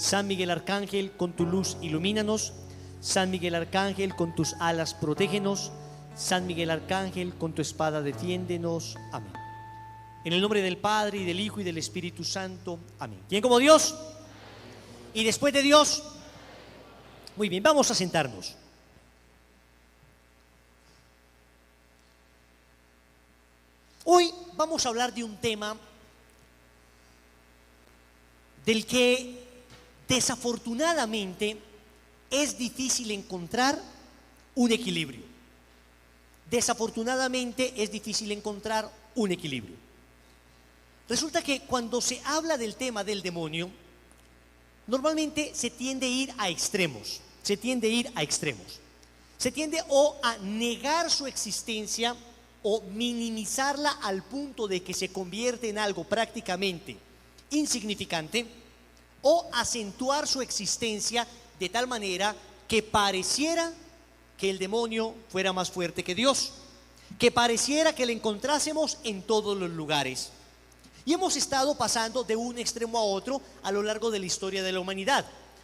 San Miguel Arcángel, con tu luz ilumínanos. San Miguel Arcángel, con tus alas protégenos. San Miguel Arcángel, con tu espada defiéndenos. Amén. En el nombre del Padre, y del Hijo, y del Espíritu Santo. Amén. ¿Quién como Dios? ¿Y después de Dios? Muy bien, vamos a sentarnos. Hoy vamos a hablar de un tema del que desafortunadamente es difícil encontrar un equilibrio. Desafortunadamente es difícil encontrar un equilibrio. Resulta que cuando se habla del tema del demonio, normalmente se tiende a ir a extremos. Se tiende o a negar su existencia o minimizarla al punto de que se convierte en algo prácticamente insignificante, o acentuar su existencia de tal manera que pareciera que el demonio fuera más fuerte que Dios, que pareciera que le encontrásemos en todos los lugares. Y hemos estado pasando de un extremo a otro a lo largo de la historia de la humanidad.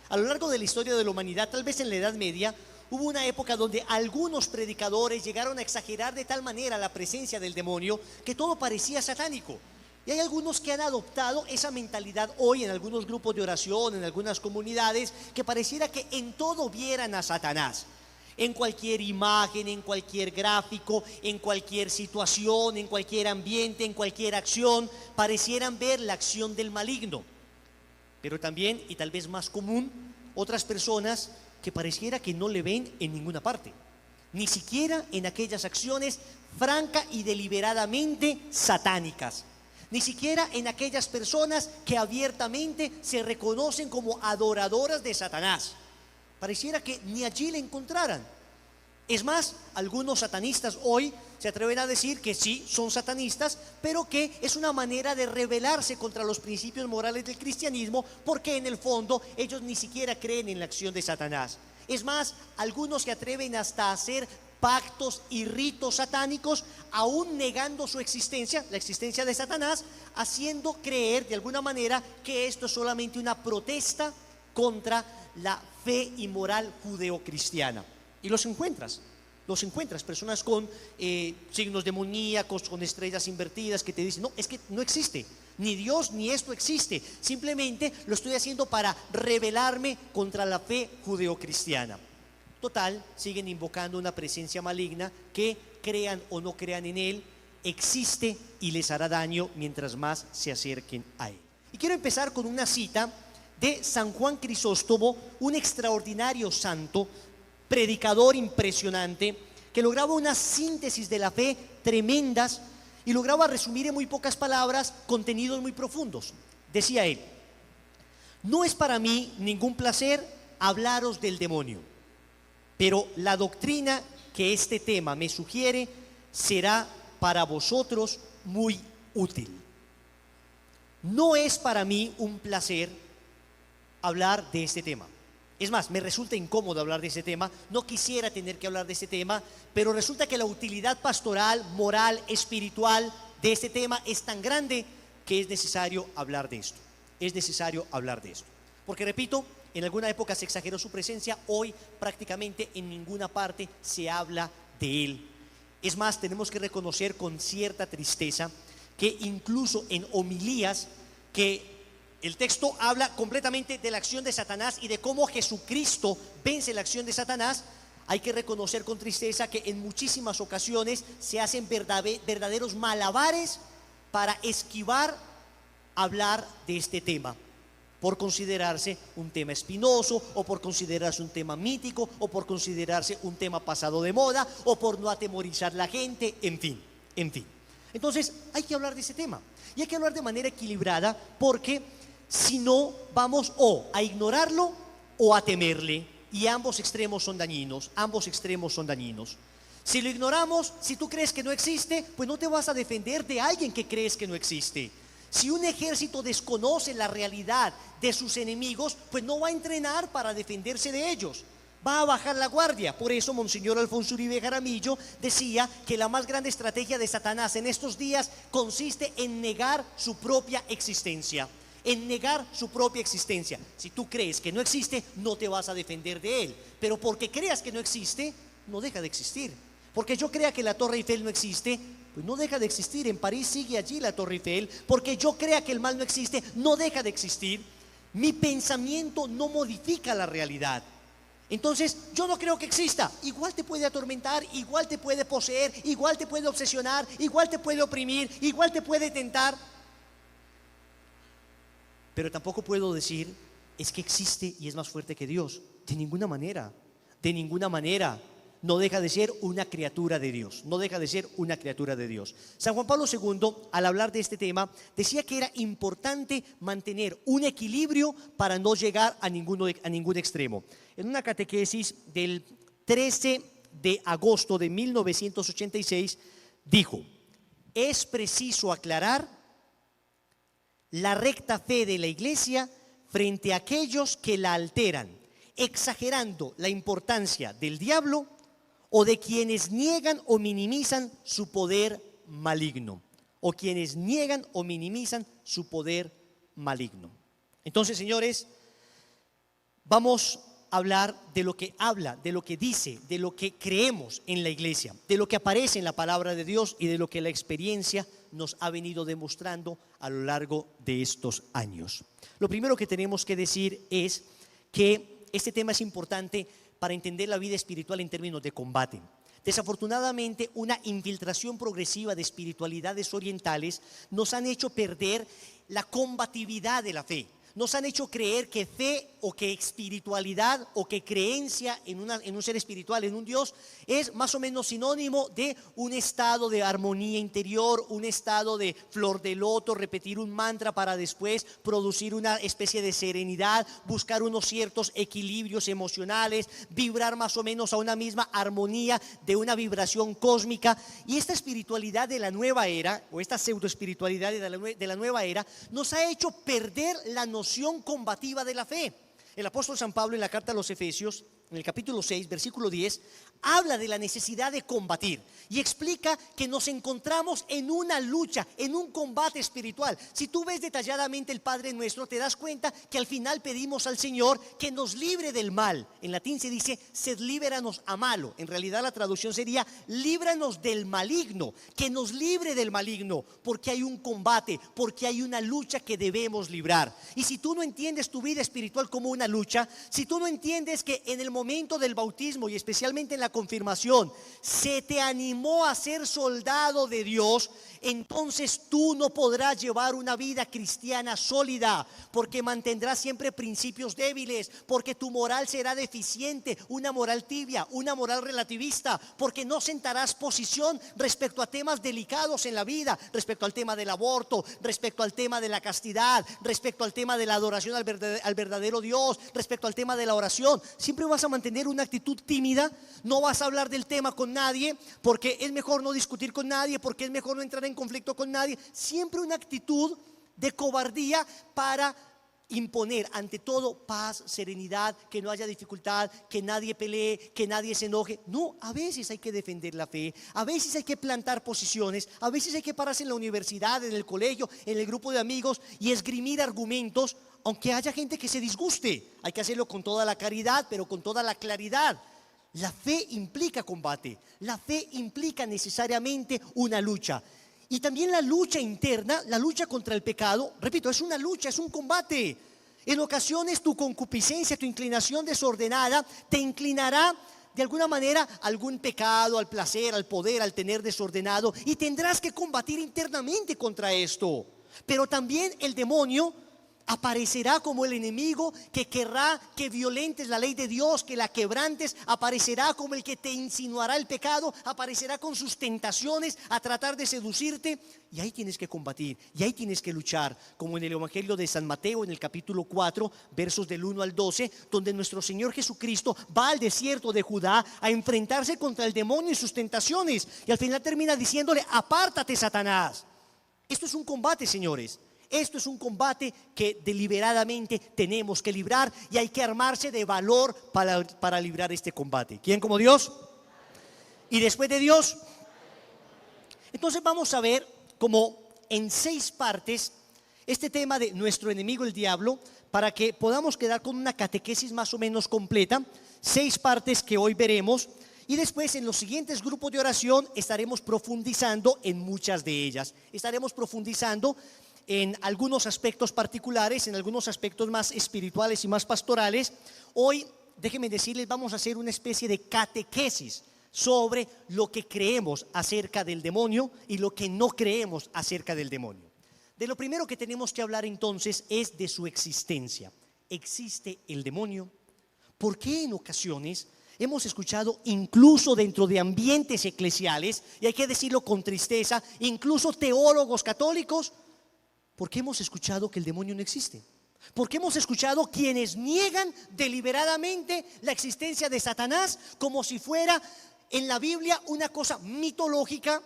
A lo largo de la historia de la humanidad, tal vez en la Edad Media, hubo una época donde algunos predicadores llegaron a exagerar de tal manera la presencia del demonio que todo parecía satánico. Y hay algunos que han adoptado esa mentalidad hoy en algunos grupos de oración, en algunas comunidades, que pareciera que en todo vieran a Satanás. En cualquier imagen, en cualquier gráfico, en cualquier situación, en cualquier ambiente, en cualquier acción, parecieran ver la acción del maligno. Pero también, y tal vez más común, otras personas que pareciera que no le ven en ninguna parte, ni siquiera en aquellas acciones franca y deliberadamente satánicas, ni siquiera en aquellas personas que abiertamente se reconocen como adoradoras de Satanás. Pareciera que ni allí le encontraran. Es más, algunos satanistas hoy se atreven a decir que sí, son satanistas, pero que es una manera de rebelarse contra los principios morales del cristianismo, porque en el fondo ellos ni siquiera creen en la acción de Satanás. Es más, algunos se atreven hasta a hacer pactos y ritos satánicos, aún negando su existencia, la existencia de Satanás, haciendo creer de alguna manera que esto es solamente una protesta contra la fe y moral judeocristiana. Y los encuentras, personas con signos demoníacos, con estrellas invertidas, que te dicen, no, es que no existe, ni Dios ni esto existe, simplemente lo estoy haciendo para rebelarme contra la fe judeocristiana. Total, siguen invocando una presencia maligna que, crean o no crean en él, existe y les hará daño mientras más se acerquen a él. Y quiero empezar con una cita de San Juan Crisóstomo, un extraordinario santo, predicador impresionante, que lograba una síntesis de la fe tremendas y lograba resumir en muy pocas palabras contenidos muy profundos. Decía él: no es para mí ningún placer hablaros del demonio, pero la doctrina que este tema me sugiere será para vosotros muy útil. No es para mí un placer hablar de este tema. Es más, me resulta incómodo hablar de ese tema, no quisiera tener que hablar de ese tema, pero resulta que la utilidad pastoral, moral, espiritual de este tema es tan grande que es necesario hablar de esto. Es necesario hablar de esto. Porque repito, en alguna época se exageró su presencia, hoy prácticamente en ninguna parte se habla de él. Es más, tenemos que reconocer con cierta tristeza que incluso en homilías que el texto habla completamente de la acción de Satanás y de cómo Jesucristo vence la acción de Satanás, hay que reconocer con tristeza que en muchísimas ocasiones se hacen verdaderos malabares para esquivar hablar de este tema, por considerarse un tema espinoso, o por considerarse un tema mítico, o por considerarse un tema pasado de moda, o por no atemorizar a la gente, en fin. Entonces hay que hablar de ese tema, y hay que hablar de manera equilibrada, porque si no, vamos o a ignorarlo o a temerle, y ambos extremos son dañinos, Si lo ignoramos, si tú crees que no existe, pues no te vas a defender de alguien que crees que no existe. Si un ejército desconoce la realidad de sus enemigos, pues no va a entrenar para defenderse de ellos, va a bajar la guardia. Por eso Monseñor Alfonso Uribe Jaramillo decía que la más grande estrategia de Satanás en estos días consiste en negar su propia existencia, en negar su propia existencia. Si tú crees que no existe, no te vas a defender de él, pero porque creas que no existe, no deja de existir. Porque yo crea que la Torre Eiffel no existe, pues no deja de existir. En París sigue allí la Torre Eiffel. Porque yo crea que el mal no existe, no deja de existir. Mi pensamiento no modifica la realidad. Entonces yo no creo que exista. Igual te puede atormentar, igual te puede poseer, igual te puede obsesionar, igual te puede oprimir, igual te puede tentar. Pero tampoco puedo decir, es que existe y es más fuerte que Dios. De ninguna manera, de ninguna manera. No deja de ser una criatura de Dios, no deja de ser una criatura de Dios. San Juan Pablo II, al hablar de este tema, decía que era importante mantener un equilibrio para no llegar a ningún extremo. En una catequesis del 13 de agosto de 1986 dijo: es preciso aclarar la recta fe de la Iglesia frente a aquellos que la alteran, exagerando la importancia del diablo o de quienes niegan o minimizan su poder maligno, o quienes niegan o minimizan su poder maligno. Entonces, señores, vamos a hablar de lo que habla, de lo que dice, de lo que creemos en la iglesia, de lo que aparece en la palabra de Dios y de lo que la experiencia nos ha venido demostrando a lo largo de estos años. Lo primero que tenemos que decir es que este tema es importante para entender la vida espiritual en términos de combate. Desafortunadamente, una infiltración progresiva de espiritualidades orientales nos han hecho perder la combatividad de la fe. Nos han hecho creer que fe o que espiritualidad o que creencia en un ser espiritual, en un Dios, es más o menos sinónimo de un estado de armonía interior, un estado de flor de loto, repetir un mantra para después producir una especie de serenidad, buscar unos ciertos equilibrios emocionales, vibrar más o menos a una misma armonía de una vibración cósmica. Y esta espiritualidad de la nueva era, o esta pseudoespiritualidad de la nueva era, nos ha hecho perder la noción combativa de la fe. El apóstol San Pablo, en la carta a los Efesios, en el capítulo 6, versículo 10, habla de la necesidad de combatir y explica que nos encontramos en una lucha, en un combate espiritual. Si tú ves detalladamente el Padre Nuestro, te das cuenta que al final pedimos al Señor que nos libre del mal. En latín se dice, sed líbranos a malo. En realidad la traducción sería, líbranos del maligno, que nos libre del maligno, porque hay un combate, porque hay una lucha que debemos librar. Y si tú no entiendes tu vida espiritual como una lucha, si tú no entiendes que en el momento del bautismo y especialmente en la confirmación se te animó a ser soldado de Dios, entonces tú no podrás llevar una vida cristiana sólida, porque mantendrás siempre principios débiles, porque tu moral será deficiente, una moral tibia, una moral relativista, porque no sentarás posición respecto a temas delicados en la vida, respecto al tema del aborto, respecto al tema de la castidad, respecto al tema de la adoración al verdadero Dios, respecto al tema de la oración. Siempre vas a mantener una actitud tímida, no vas a hablar del tema con nadie, porque es mejor no discutir con nadie, porque es mejor no entrar en conflicto con nadie. Siempre una actitud de cobardía para imponer ante todo paz, serenidad, que no haya dificultad, que nadie pelee, que nadie se enoje. No, a veces hay que defender la fe, a veces hay que plantar posiciones, a veces hay que pararse en la universidad, en el colegio, en el grupo de amigos y esgrimir argumentos, aunque haya gente que se disguste. Hay que hacerlo con toda la caridad, pero con toda la claridad. La fe implica combate, la fe implica necesariamente una lucha. Y también la lucha interna, la lucha contra el pecado, repito, es una lucha, es un combate. En ocasiones tu concupiscencia, tu inclinación desordenada te inclinará de alguna manera a algún pecado, al placer, al poder, al tener desordenado, y tendrás que combatir internamente contra esto. Pero también el demonio aparecerá como el enemigo que querrá que violentes la ley de Dios, que la quebrantes. Aparecerá como el que te insinuará el pecado, aparecerá con sus tentaciones a tratar de seducirte. Y ahí tienes que combatir, y ahí tienes que luchar, como en el Evangelio de San Mateo, en el capítulo 4, versos del 1 al 12, donde nuestro Señor Jesucristo va al desierto de Judá a enfrentarse contra el demonio y sus tentaciones, y al final termina diciéndole: apártate, Satanás. Esto es un combate, señores. Esto es un combate que deliberadamente tenemos que librar, y hay que armarse de valor para librar este combate. ¿Quién como Dios? ¿Y después de Dios? Entonces vamos a ver como en 6 partes este tema de nuestro enemigo el diablo para que podamos quedar con una catequesis más o menos completa, 6 partes que hoy veremos, y después en los siguientes grupos de oración estaremos profundizando en muchas de ellas. Estaremos profundizando en algunos aspectos particulares, en algunos aspectos más espirituales y más pastorales. Hoy, déjenme decirles, vamos a hacer una especie de catequesis sobre lo que creemos acerca del demonio y lo que no creemos acerca del demonio. De lo primero que tenemos que hablar entonces es de su existencia. ¿Existe el demonio? ¿Por qué en ocasiones hemos escuchado, incluso dentro de ambientes eclesiales, y hay que decirlo con tristeza, incluso teólogos católicos, por qué hemos escuchado que el demonio no existe? ¿Por qué hemos escuchado quienes niegan deliberadamente la existencia de Satanás como si fuera en la Biblia una cosa mitológica,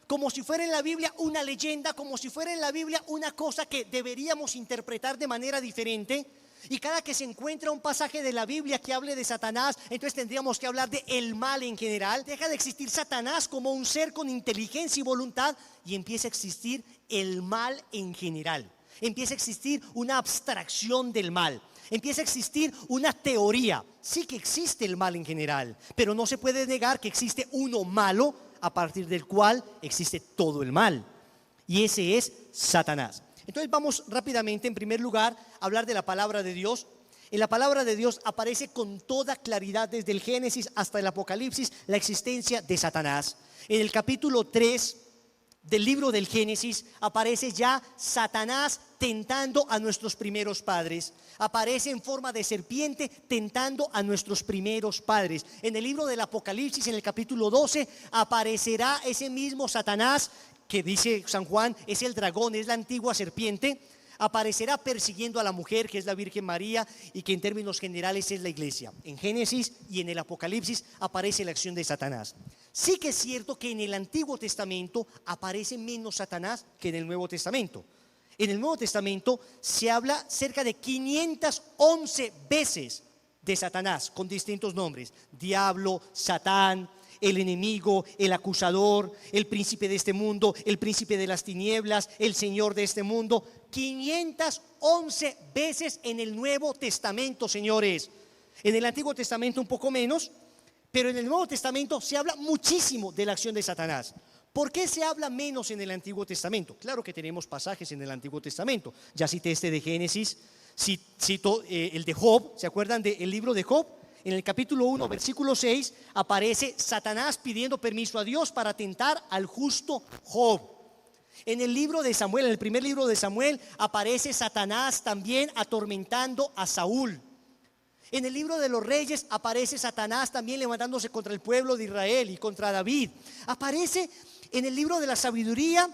como si fuera en la Biblia una leyenda, como si fuera en la Biblia una cosa que deberíamos interpretar de manera diferente? Y cada que se encuentra un pasaje de la Biblia que hable de Satanás, entonces tendríamos que hablar de el mal en general. Deja de existir Satanás como un ser con inteligencia y voluntad y empieza a existir el mal en general. Empieza a existir una abstracción del mal. Empieza a existir una teoría. Sí que existe el mal en general, pero no se puede negar que existe uno malo a partir del cual existe todo el mal. Y ese es Satanás. Entonces vamos rápidamente, en primer lugar, a hablar de la palabra de Dios. En la palabra de Dios aparece con toda claridad desde el Génesis hasta el Apocalipsis la existencia de Satanás. En el capítulo 3 del libro del Génesis aparece ya Satanás tentando a nuestros primeros padres. Aparece en forma de serpiente tentando a nuestros primeros padres. En el libro del Apocalipsis, en el capítulo 12, aparecerá ese mismo Satanás que dice San Juan es el dragón, es la antigua serpiente. Aparecerá persiguiendo a la mujer, que es la Virgen María, y que en términos generales es la iglesia. En Génesis y en el Apocalipsis aparece la acción de Satanás. Sí que es cierto que en el Antiguo Testamento aparece menos Satanás que en el Nuevo Testamento. En el Nuevo Testamento se habla cerca de 511 veces de Satanás, con distintos nombres: diablo, Satán, el enemigo, el acusador, el príncipe de este mundo, el príncipe de las tinieblas, el señor de este mundo. 511 veces en el Nuevo Testamento, señores. En el Antiguo Testamento un poco menos, pero en el Nuevo Testamento se habla muchísimo de la acción de Satanás. ¿Por qué se habla menos en el Antiguo Testamento? Claro que tenemos pasajes en el Antiguo Testamento. Ya cité este de Génesis, cito el de Job. ¿Se acuerdan del libro de Job? En el capítulo 1, versículo 6, aparece Satanás pidiendo permiso a Dios para tentar al justo Job. En el libro de Samuel, en el primer libro de Samuel, aparece Satanás también atormentando a Saúl. En el libro de los Reyes aparece Satanás también levantándose contra el pueblo de Israel y contra David. Aparece en el libro de la sabiduría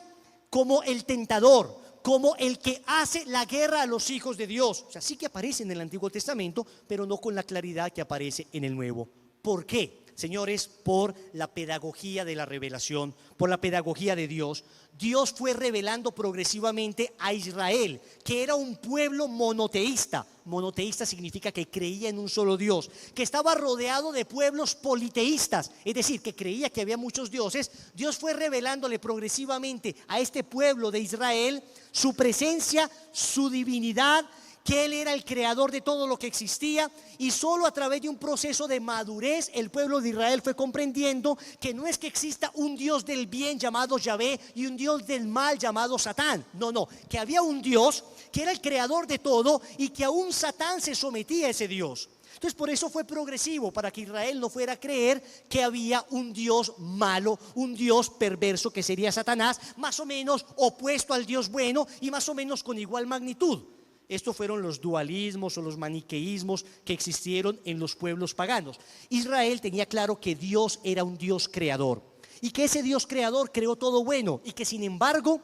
como el tentador, como el que hace la guerra a los hijos de Dios. O sea, sí que aparece en el Antiguo Testamento, pero no con la claridad que aparece en el Nuevo. ¿Por qué? Señores, por la pedagogía de la revelación, por la pedagogía de Dios. Dios fue revelando progresivamente a Israel, que era un pueblo monoteísta. Monoteísta significa que creía en un solo Dios, que estaba rodeado de pueblos politeístas, es decir, que creía que había muchos dioses. Dios fue revelándole progresivamente a este pueblo de Israel su presencia, su divinidad, que Él era el creador de todo lo que existía, y solo a través de un proceso de madurez el pueblo de Israel fue comprendiendo que no es que exista un Dios del bien llamado Yahvé y un Dios del mal llamado Satán. No, que había un Dios que era el creador de todo y que aún Satán se sometía a ese Dios. Entonces por eso fue progresivo, para que Israel no fuera a creer que había un Dios malo, un Dios perverso que sería Satanás, más o menos opuesto al Dios bueno y más o menos con igual magnitud. Estos fueron los dualismos o los maniqueísmos que existieron en los pueblos paganos. Israel tenía claro que Dios era un Dios creador y que ese Dios creador creó todo bueno, y que sin embargo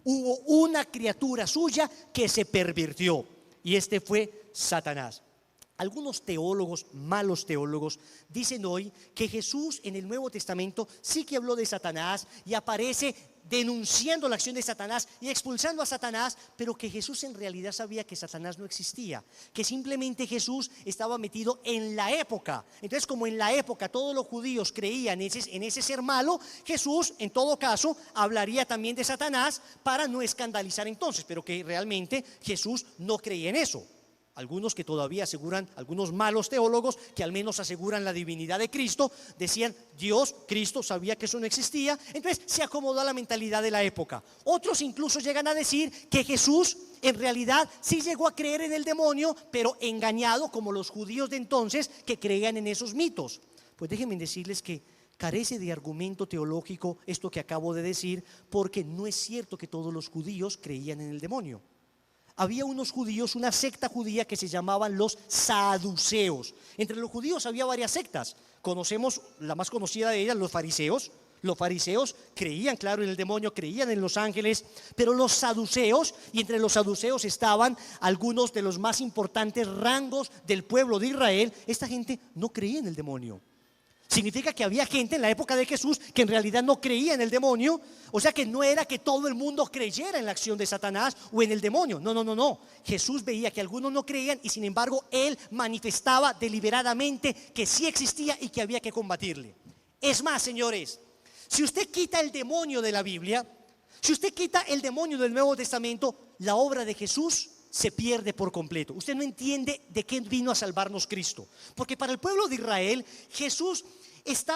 hubo una criatura suya que se pervirtió, y este fue Satanás. Algunos teólogos, malos teólogos, dicen hoy que Jesús en el Nuevo Testamento sí que habló de Satanás y aparece denunciando la acción de Satanás y expulsando a Satanás, pero que Jesús en realidad sabía que Satanás no existía, que simplemente Jesús estaba metido en la época. Entonces, como en la época todos los judíos creían en ese ser malo, Jesús en todo caso hablaría también de Satanás para no escandalizar entonces, pero que realmente Jesús no creía en eso. Algunos que todavía aseguran, algunos malos teólogos que al menos aseguran la divinidad de Cristo, decían Dios, Cristo sabía que eso no existía, entonces se acomodó a la mentalidad de la época. Otros incluso llegan a decir que Jesús en realidad sí llegó a creer en el demonio, pero engañado como los judíos de entonces que creían en esos mitos. Pues déjenme decirles que carece de argumento teológico esto que acabo de decir, porque no es cierto que todos los judíos creían en el demonio. Había unos judíos, una secta judía que se llamaban los saduceos. Entre los judíos había varias sectas. Conocemos la más conocida de ellas, los fariseos. Los fariseos creían, claro, en el demonio, creían en los ángeles, pero los saduceos, y entre los saduceos estaban algunos de los más importantes rangos del pueblo de Israel, esta gente no creía en el demonio. Significa que había gente en la época de Jesús que en realidad no creía en el demonio. O sea que no era que todo el mundo creyera en la acción de Satanás o en el demonio. No. Jesús veía que algunos no creían y sin embargo Él manifestaba deliberadamente que sí existía y que había que combatirle. Es más, señores, si usted quita el demonio de la Biblia, si usted quita el demonio del Nuevo Testamento, la obra de Jesús se pierde por completo. Usted no entiende de qué vino a salvarnos Cristo. Porque para el pueblo de Israel, Jesús,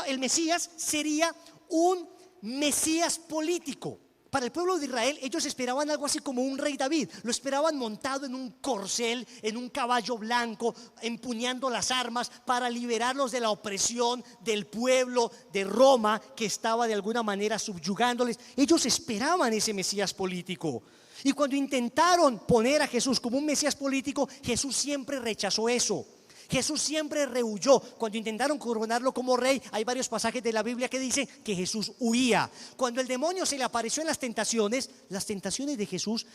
el Mesías, sería un Mesías político. Para el pueblo de Israel, ellos esperaban algo así como un rey David. Lo esperaban montado en un corcel, en un caballo blanco, empuñando las armas para liberarlos de la opresión del pueblo de Roma que estaba de alguna manera subyugándoles. Ellos esperaban ese Mesías político. Y cuando intentaron poner a Jesús como un Mesías político, Jesús siempre rechazó eso. Jesús siempre rehuyó. Cuando intentaron coronarlo como rey, hay varios pasajes de la Biblia que dicen que Jesús huía. Cuando el demonio se le apareció en las tentaciones de Jesús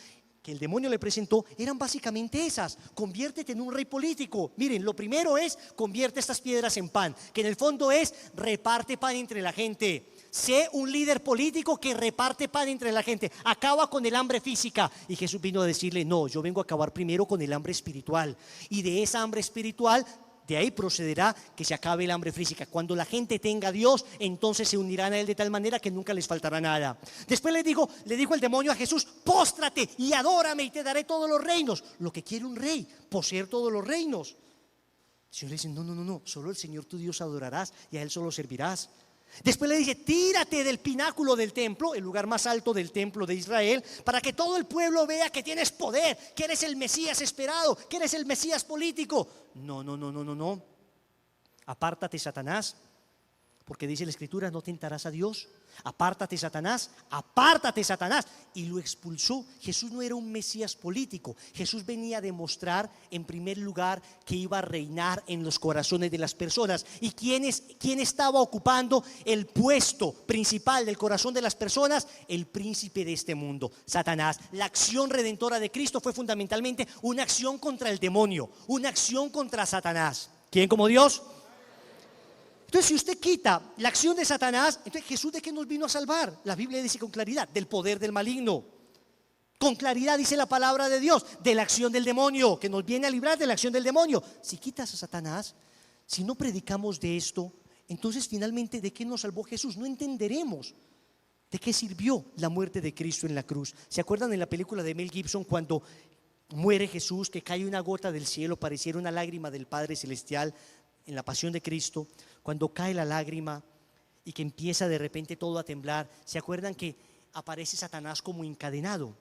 que el demonio le presentó eran básicamente esas: conviértete en un rey político. Miren, lo primero es convierte estas piedras en pan, que en el fondo es reparte pan entre la gente. Sé un líder político que reparte pan entre la gente, acaba con el hambre física. Y Jesús vino a decirle: no, yo vengo a acabar primero con el hambre espiritual, y de esa hambre espiritual, de ahí procederá que se acabe el hambre física. Cuando la gente tenga a Dios, entonces se unirán a Él de tal manera que nunca les faltará nada. Después le dijo el demonio a Jesús: póstrate y adórame y te daré todos los reinos. Lo que quiere un rey, poseer todos los reinos. El Señor le dice: no, solo el Señor tu Dios adorarás y a Él solo servirás. Después le dice: tírate del pináculo del templo, el lugar más alto del templo de Israel, para que todo el pueblo vea que tienes poder, que eres el Mesías esperado, que eres el Mesías político. No. Apártate, Satanás, porque dice la Escritura: no tentarás a Dios. Apártate, Satanás, apártate, Satanás. Y lo expulsó. Jesús no era un Mesías político. Jesús venía a demostrar en primer lugar que iba a reinar en los corazones de las personas. ¿Y quién estaba ocupando el puesto principal del corazón de las personas? El príncipe de este mundo, Satanás. La acción redentora de Cristo fue fundamentalmente una acción contra el demonio, una acción contra Satanás. ¿Quién como Dios? Entonces, si usted quita la acción de Satanás, entonces Jesús, ¿de qué nos vino a salvar? La Biblia dice con claridad: del poder del maligno. Con claridad dice la palabra de Dios: de la acción del demonio, que nos viene a librar de la acción del demonio. Si quitas a Satanás, si no predicamos de esto, entonces finalmente, ¿de qué nos salvó Jesús? No entenderemos de qué sirvió la muerte de Cristo en la cruz. ¿Se acuerdan en la película de Mel Gibson cuando muere Jesús, que cae una gota del cielo, pareciera una lágrima del Padre Celestial? En la pasión de Cristo, cuando cae la lágrima y que empieza de repente todo a temblar, ¿se acuerdan que aparece Satanás como encadenado,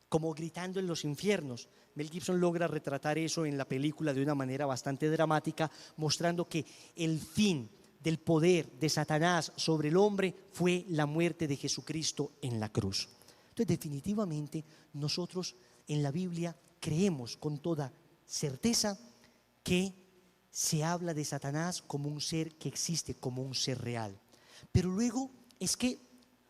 como gritando en los infiernos? Mel Gibson logra retratar eso en la película de una manera bastante dramática, mostrando que el fin del poder de Satanás sobre el hombre fue la muerte de Jesucristo en la cruz. Entonces, definitivamente nosotros en la Biblia creemos con toda certeza que se habla de Satanás como un ser que existe, como un ser real. Pero luego es que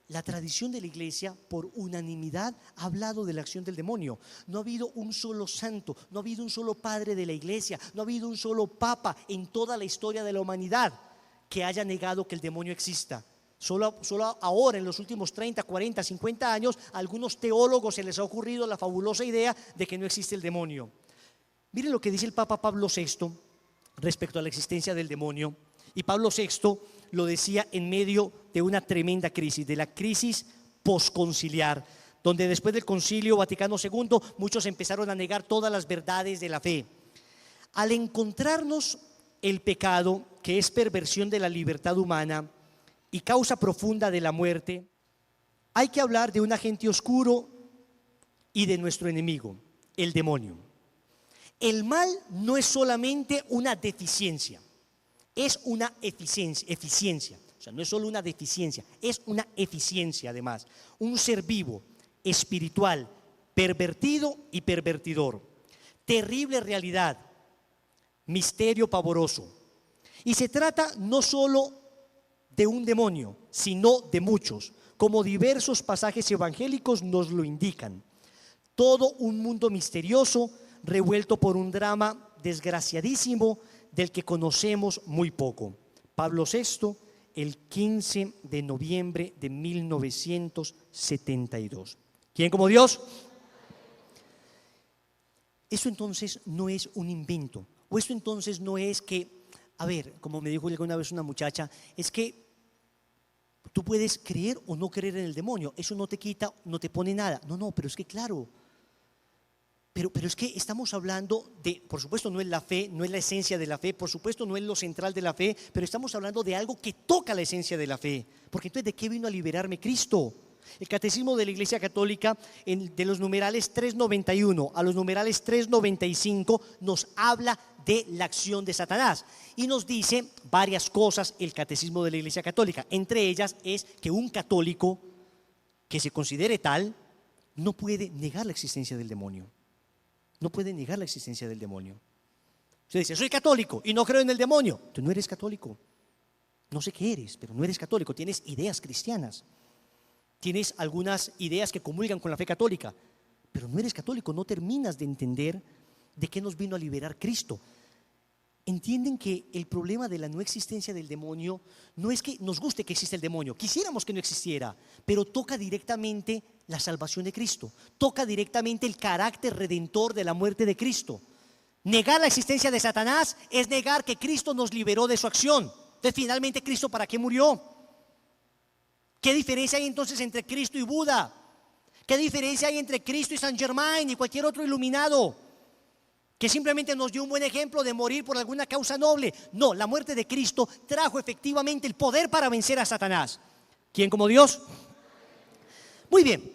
la tradición de la iglesia, por unanimidad, ha hablado de la acción del demonio. No ha habido un solo santo, no ha habido un solo padre de la iglesia, no ha habido un solo papa en toda la historia de la humanidad que haya negado que el demonio exista. Solo ahora, en los últimos 30, 40, 50 años, a algunos teólogos se les ha ocurrido la fabulosa idea de que no existe el demonio. Mire lo que dice el Papa Pablo VI respecto a la existencia del demonio. Y Pablo VI lo decía en medio de una tremenda crisis, de la crisis posconciliar, donde después del Concilio Vaticano II muchos empezaron a negar todas las verdades de la fe. Al encontrarnos el pecado, que es perversión de la libertad humana y causa profunda de la muerte, hay que hablar de un agente oscuro y de nuestro enemigo, el demonio. El mal no es solamente una deficiencia, es una eficiencia. O sea, no es solo una deficiencia, es una eficiencia además. Un ser vivo, espiritual, pervertido y pervertidor. Terrible realidad, misterio pavoroso. Y se trata no solo de un demonio, sino de muchos, como diversos pasajes evangélicos nos lo indican. Todo un mundo misterioso revuelto por un drama desgraciadísimo del que conocemos muy poco. Pablo VI, el 15 de noviembre de 1972. ¿Quién como Dios? Eso entonces no es un invento, o esto entonces no es que, a ver, como me dijo alguna vez una muchacha, es que tú puedes creer o no creer en el demonio, eso no te quita, no te pone nada. No, pero es que claro, pero es que estamos hablando de, por supuesto no es la fe, no es la esencia de la fe, por supuesto no es lo central de la fe, pero estamos hablando de algo que toca la esencia de la fe, porque entonces ¿de qué vino a liberarme Cristo? El Catecismo de la Iglesia Católica, de los numerales 391 a los numerales 395, nos habla de la acción de Satanás y nos dice varias cosas el Catecismo de la Iglesia Católica. Entre ellas es que un católico que se considere tal no puede negar la existencia del demonio. No puede negar la existencia del demonio. Usted dice, soy católico y no creo en el demonio. Tú no eres católico. No sé qué eres, pero no eres católico. Tienes ideas cristianas. Tienes algunas ideas que comulgan con la fe católica, pero no eres católico, no terminas de entender de qué nos vino a liberar Cristo. Entienden que el problema de la no existencia del demonio no es que nos guste que exista el demonio, quisiéramos que no existiera, pero toca directamente la salvación de Cristo, toca directamente el carácter redentor de la muerte de Cristo. Negar la existencia de Satanás es negar que Cristo nos liberó de su acción. Entonces, finalmente, ¿Cristo para qué murió? ¿Qué diferencia hay entonces entre Cristo y Buda? ¿Qué diferencia hay entre Cristo y Saint Germain y cualquier otro iluminado que simplemente nos dio un buen ejemplo de morir por alguna causa noble? No, la muerte de Cristo trajo efectivamente el poder para vencer a Satanás. ¿Quién como Dios? Muy bien.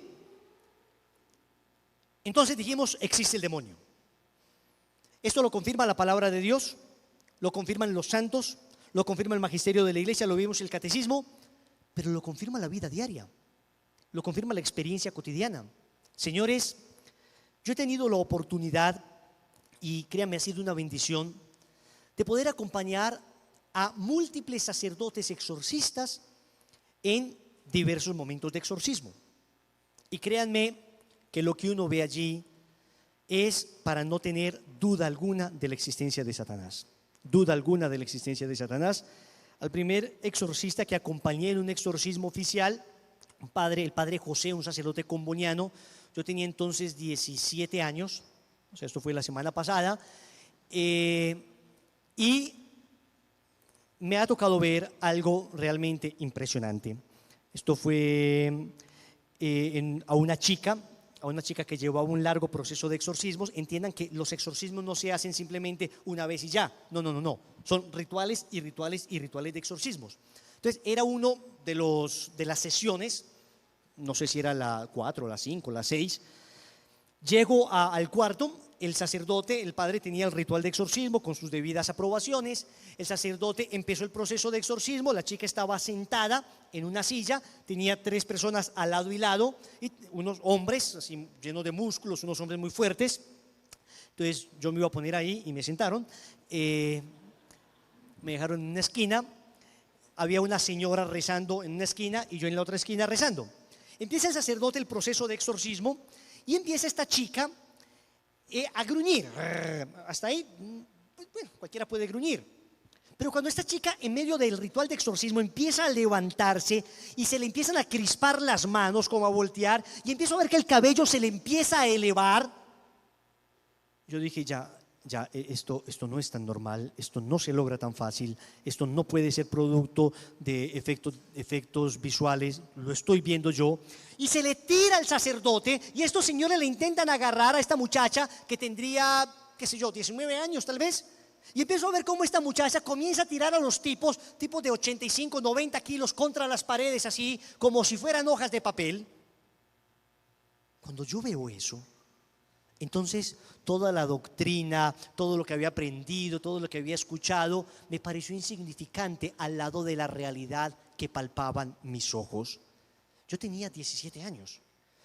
Entonces dijimos, existe el demonio. Esto lo confirma la palabra de Dios, lo confirman los santos, lo confirma el magisterio de la Iglesia, lo vimos en el catecismo, pero lo confirma la vida diaria, lo confirma la experiencia cotidiana. Señores, yo he tenido la oportunidad, y créanme, ha sido una bendición, de poder acompañar a múltiples sacerdotes exorcistas en diversos momentos de exorcismo. Y créanme que lo que uno ve allí es para no tener duda alguna de la existencia de Satanás. Duda alguna de la existencia de Satanás. Al primer exorcista que acompañé en un exorcismo oficial, el padre José, un sacerdote comboniano, yo tenía entonces 17 años, o sea, esto fue la semana pasada, y me ha tocado ver algo realmente impresionante. Esto fue a una chica que llevaba un largo proceso de exorcismos. Entiendan que los exorcismos no se hacen simplemente una vez y ya, no, son rituales y rituales y rituales de exorcismos. Entonces era uno de las sesiones, no sé si era la 4, la 5, la 6. Llego al cuarto, el sacerdote, el padre tenía el ritual de exorcismo con sus debidas aprobaciones. El sacerdote empezó el proceso de exorcismo, la chica estaba sentada en una silla, tenía 3 personas al lado y lado, y unos hombres así llenos de músculos, unos hombres muy fuertes. Entonces yo me iba a poner ahí y me sentaron, me dejaron en una esquina, había una señora rezando en una esquina y yo en la otra esquina rezando. Empieza el sacerdote el proceso de exorcismo y empieza esta chica a gruñir. Hasta ahí, bueno, cualquiera puede gruñir. Pero cuando esta chica en medio del ritual de exorcismo empieza a levantarse y se le empiezan a crispar las manos, como a voltear, y empiezo a ver que el cabello se le empieza a elevar, yo dije esto no es tan normal, esto no se logra tan fácil, esto no puede ser producto de efectos visuales, lo estoy viendo yo. Y se le tira al sacerdote y estos señores le intentan agarrar a esta muchacha que tendría, qué sé yo, 19 años tal vez. Y empiezo a ver cómo esta muchacha comienza a tirar a los tipos de 85, 90 kilos contra las paredes, así como si fueran hojas de papel. Cuando yo veo eso, entonces toda la doctrina, todo lo que había aprendido, todo lo que había escuchado, me pareció insignificante al lado de la realidad que palpaban mis ojos. Yo tenía 17 años.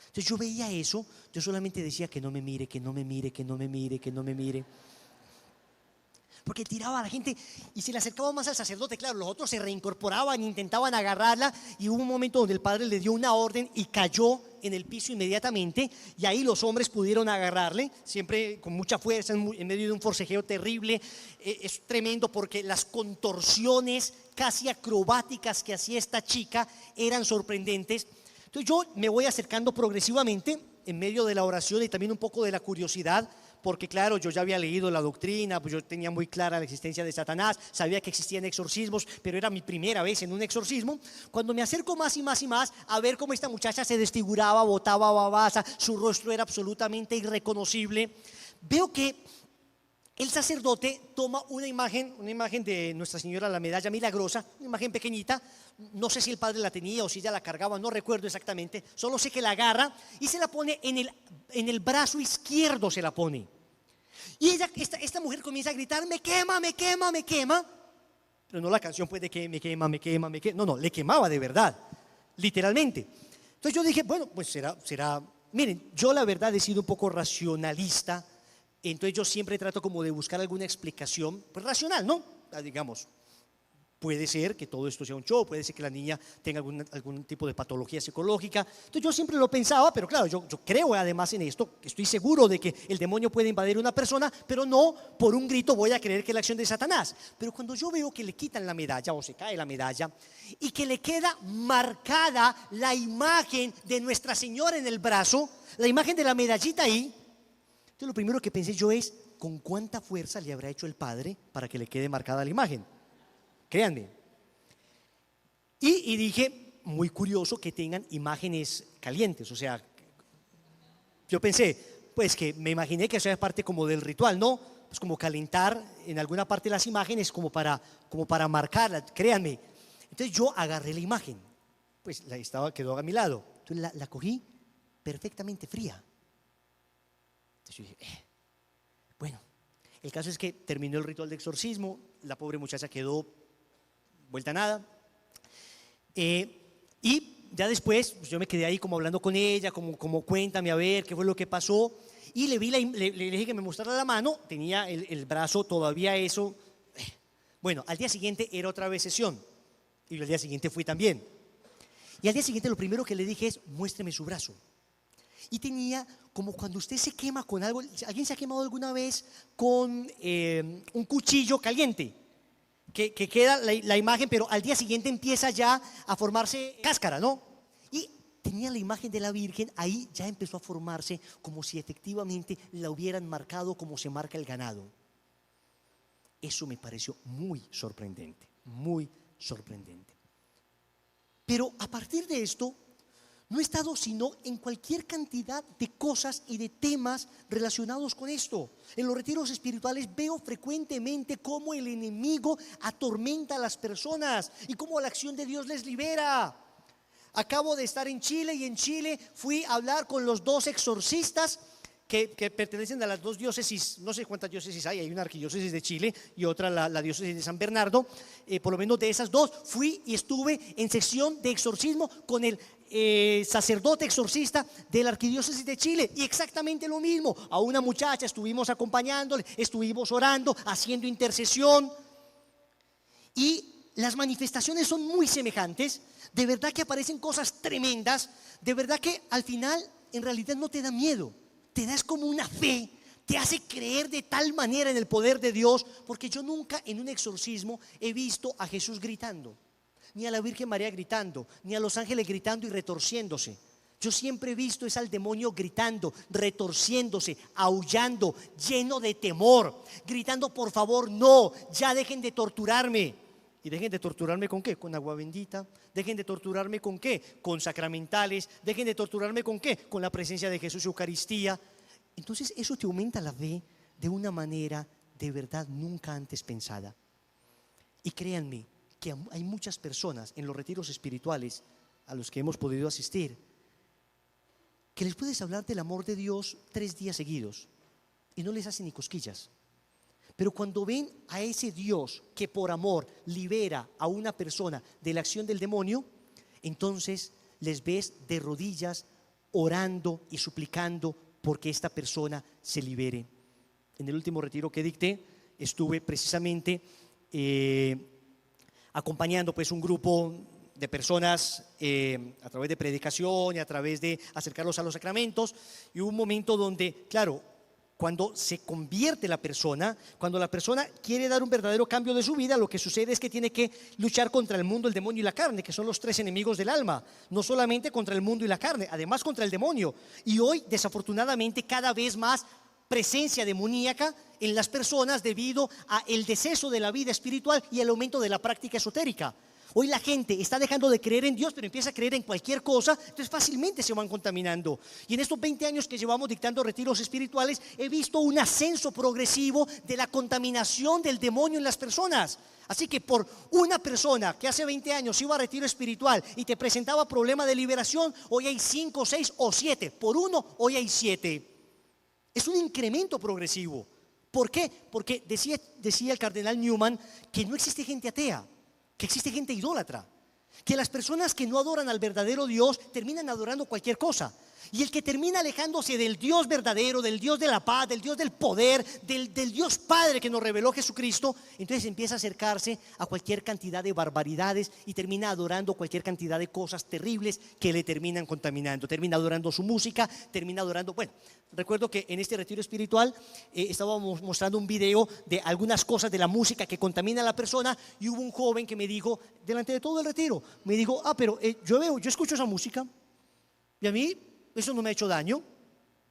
Entonces yo veía eso, yo solamente decía que no me mire, que no me mire, que no me mire, que no me mire. Porque tiraba a la gente y se le acercaba más al sacerdote. Claro, los otros se reincorporaban, intentaban agarrarla, y hubo un momento donde el padre le dio una orden y cayó en el piso inmediatamente, y ahí los hombres pudieron agarrarle, siempre con mucha fuerza, en medio de un forcejeo terrible. Es tremendo porque las contorsiones casi acrobáticas que hacía esta chica eran sorprendentes. Entonces yo me voy acercando progresivamente en medio de la oración y también un poco de la curiosidad, porque claro, yo ya había leído la doctrina, pues yo tenía muy clara la existencia de Satanás, sabía que existían exorcismos, pero era mi primera vez en un exorcismo. Cuando me acerco más y más y más a ver cómo esta muchacha se desfiguraba, botaba babasa, su rostro era absolutamente irreconocible, veo que el sacerdote toma una imagen de Nuestra Señora, la medalla milagrosa, una imagen pequeñita. No sé si el padre la tenía o si ella la cargaba, no recuerdo exactamente, solo sé que la agarra y se la pone en el brazo izquierdo, se la pone. Y esta mujer comienza a gritar: me quema, me quema, me quema. Pero no la canción pues de que me quema, me quema, me quema. No, le quemaba de verdad, literalmente. Entonces yo dije, bueno, pues será. Miren, yo la verdad he sido un poco racionalista. Entonces yo siempre trato como de buscar alguna explicación, pues racional, ¿no? Digamos, puede ser que todo esto sea un show, puede ser que la niña tenga algún tipo de patología psicológica. Entonces yo siempre lo pensaba, pero claro, yo creo además en esto, estoy seguro de que el demonio puede invadir una persona, pero no por un grito voy a creer que es la acción de Satanás. Pero cuando yo veo que le quitan la medalla o se cae la medalla y que le queda marcada la imagen de Nuestra Señora en el brazo, la imagen de la medallita ahí, entonces lo primero que pensé yo es: ¿con cuánta fuerza le habrá hecho el padre para que le quede marcada la imagen? Créanme. Y dije, muy curioso que tengan imágenes calientes. O sea, yo pensé, pues que me imaginé que eso era parte como del ritual, ¿no? Pues como calentar en alguna parte las imágenes como para marcarlas, créanme. Entonces yo agarré la imagen, pues quedó a mi lado. Entonces la cogí perfectamente fría. Entonces yo dije, bueno, el caso es que terminó el ritual de exorcismo, la pobre muchacha quedó vuelta a nada, y ya después pues yo me quedé ahí como hablando con ella, como cuéntame a ver qué fue lo que pasó, y le dije que me mostrara la mano, tenía el brazo todavía eso. Bueno, al día siguiente era otra vez sesión, y al día siguiente fui también, y al día siguiente lo primero que le dije es: muéstreme su brazo. Y tenía como cuando usted se quema con algo. ¿Alguien se ha quemado alguna vez con un cuchillo caliente? Que queda la imagen, pero al día siguiente empieza ya a formarse cáscara, ¿no? Y tenía la imagen de la Virgen, ahí ya empezó a formarse como si efectivamente la hubieran marcado como se marca el ganado. Eso me pareció muy sorprendente, muy sorprendente. Pero a partir de esto, no he estado sino en cualquier cantidad de cosas y de temas relacionados con esto. En los retiros espirituales veo frecuentemente cómo el enemigo atormenta a las personas y cómo la acción de Dios les libera. Acabo de estar en Chile y en Chile fui a hablar con los 2 exorcistas que pertenecen a las 2 diócesis. No sé cuántas diócesis hay una arquidiócesis de Chile y otra la diócesis de San Bernardo. Por lo menos de esas 2 fui y estuve en sesión de exorcismo con el sacerdote exorcista de la arquidiócesis de Chile, y exactamente lo mismo. A una muchacha estuvimos acompañándole, estuvimos orando, haciendo intercesión, y las manifestaciones son muy semejantes. De verdad que aparecen cosas tremendas, de verdad que al final en realidad no te da miedo, te das como una fe te hace creer de tal manera en el poder de Dios, porque yo nunca en un exorcismo he visto a Jesús gritando, ni a la Virgen María gritando, ni a los ángeles gritando y retorciéndose. Yo siempre he visto es al demonio gritando, retorciéndose, aullando, lleno de temor, gritando: por favor, no, ya dejen de torturarme. ¿Y dejen de torturarme con qué? Con agua bendita. ¿Dejen de torturarme con qué? Con sacramentales. ¿Dejen de torturarme con qué? Con la presencia de Jesús y Eucaristía. Entonces eso te aumenta la fe de una manera de verdad nunca antes pensada. Y créanme que hay muchas personas en los retiros espirituales a los que hemos podido asistir, que les puedes hablar del amor de Dios 3 días seguidos y no les hace ni cosquillas. Pero cuando ven a ese Dios que por amor libera a una persona de la acción del demonio, entonces les ves de rodillas orando y suplicando porque esta persona se libere. En el último retiro que dicté estuve precisamente acompañando pues un grupo de personas a través de predicación y a través de acercarlos a los sacramentos, y hubo un momento donde, claro, cuando se convierte la persona, cuando la persona quiere dar un verdadero cambio de su vida, lo que sucede es que tiene que luchar contra el mundo, el demonio y la carne, que son los 3 enemigos del alma. No solamente contra el mundo y la carne, además contra el demonio. Y hoy, desafortunadamente, cada vez más presencia demoníaca en las personas debido a el deceso de la vida espiritual y el aumento de la práctica esotérica. Hoy la gente está dejando de creer en Dios, pero empieza a creer en cualquier cosa, entonces fácilmente se van contaminando. Y en estos 20 años que llevamos dictando retiros espirituales, he visto un ascenso progresivo de la contaminación del demonio en las personas. Así que por una persona que hace 20 años iba a retiro espiritual y te presentaba problema de liberación, hoy hay 5, 6 o 7. Por uno, hoy hay 7. Es un incremento progresivo. ¿Por qué? Porque decía el cardenal Newman que no existe gente atea, que existe gente idólatra, que las personas que no adoran al verdadero Dios terminan adorando cualquier cosa. Y el que termina alejándose del Dios verdadero, del Dios de la paz, del Dios del poder, del Dios Padre que nos reveló Jesucristo, entonces empieza a acercarse a cualquier cantidad de barbaridades y termina adorando cualquier cantidad de cosas terribles que le terminan contaminando. Termina adorando su música, termina adorando, bueno, recuerdo que en este retiro espiritual estábamos mostrando un video de algunas cosas de la música que contamina a la persona, y hubo un joven que me dijo, delante de todo el retiro, me dijo: pero yo escucho esa música y a mí eso no me ha hecho daño,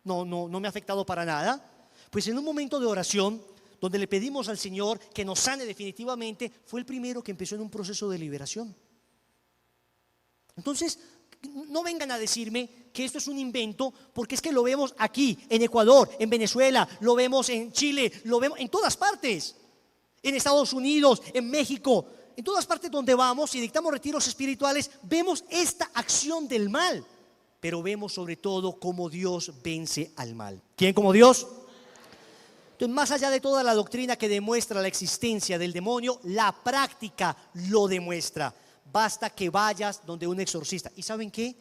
no me ha afectado para nada. Pues en un momento de oración donde le pedimos al Señor que nos sane definitivamente, fue el primero que empezó en un proceso de liberación. Entonces, no vengan a decirme que esto es un invento, porque es que lo vemos aquí, en Ecuador, en Venezuela, lo vemos en Chile, lo vemos en todas partes, en Estados Unidos, en México, en todas partes donde vamos y dictamos retiros espirituales, vemos esta acción del mal. Pero vemos sobre todo cómo Dios vence al mal. ¿Quién como Dios? Entonces, más allá de toda la doctrina que demuestra la existencia del demonio, la práctica lo demuestra. Basta que vayas donde un exorcista. ¿Y saben qué?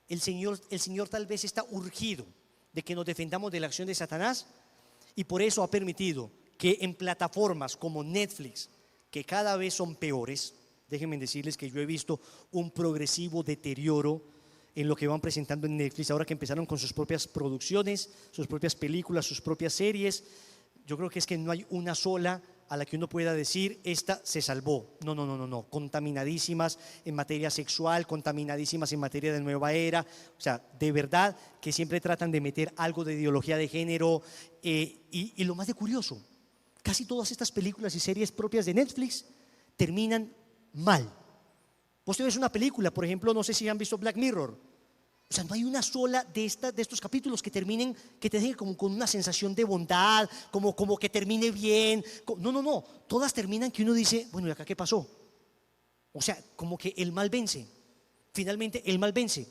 El Señor tal vez está urgido de que nos defendamos de la acción de Satanás, y por eso ha permitido que en plataformas como Netflix, que cada vez son peores, déjenme decirles que yo he visto un progresivo deterioro en lo que van presentando en Netflix, ahora que empezaron con sus propias producciones, sus propias películas, sus propias series. Yo creo que es que no hay una sola a la que uno pueda decir, esta se salvó. No, contaminadísimas en materia sexual, contaminadísimas en materia de nueva era. O sea, de verdad que siempre tratan de meter algo de ideología de género, y lo más de curioso, casi todas estas películas y series propias de Netflix terminan mal. Vos te ves una película, por ejemplo, no sé si han visto Black Mirror. O sea, no hay una sola de estos capítulos que terminen, que te dejen como con una sensación de bondad, como que termine bien. No, todas terminan que uno dice, bueno, ¿y acá qué pasó? O sea, como que el mal vence. Finalmente el mal vence.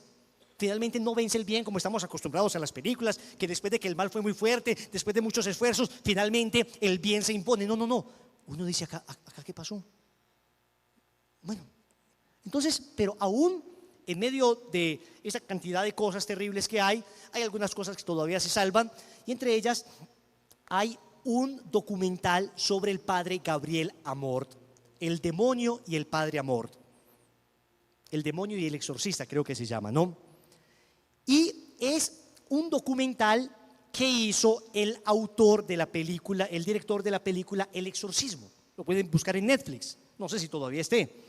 Finalmente no vence el bien como estamos acostumbrados a las películas, que después de que el mal fue muy fuerte, después de muchos esfuerzos, finalmente el bien se impone. No. Uno dice, ¿acá qué pasó? Bueno, entonces, pero aún en medio de esa cantidad de cosas terribles que hay algunas cosas que todavía se salvan, y entre ellas hay un documental sobre el padre Gabriel Amorth, el demonio y el padre Amorth, el demonio y el exorcista creo que se llama, ¿no? Y es un documental qué hizo el autor de la película, el director de la película El Exorcismo. Lo pueden buscar en Netflix, no sé si todavía esté.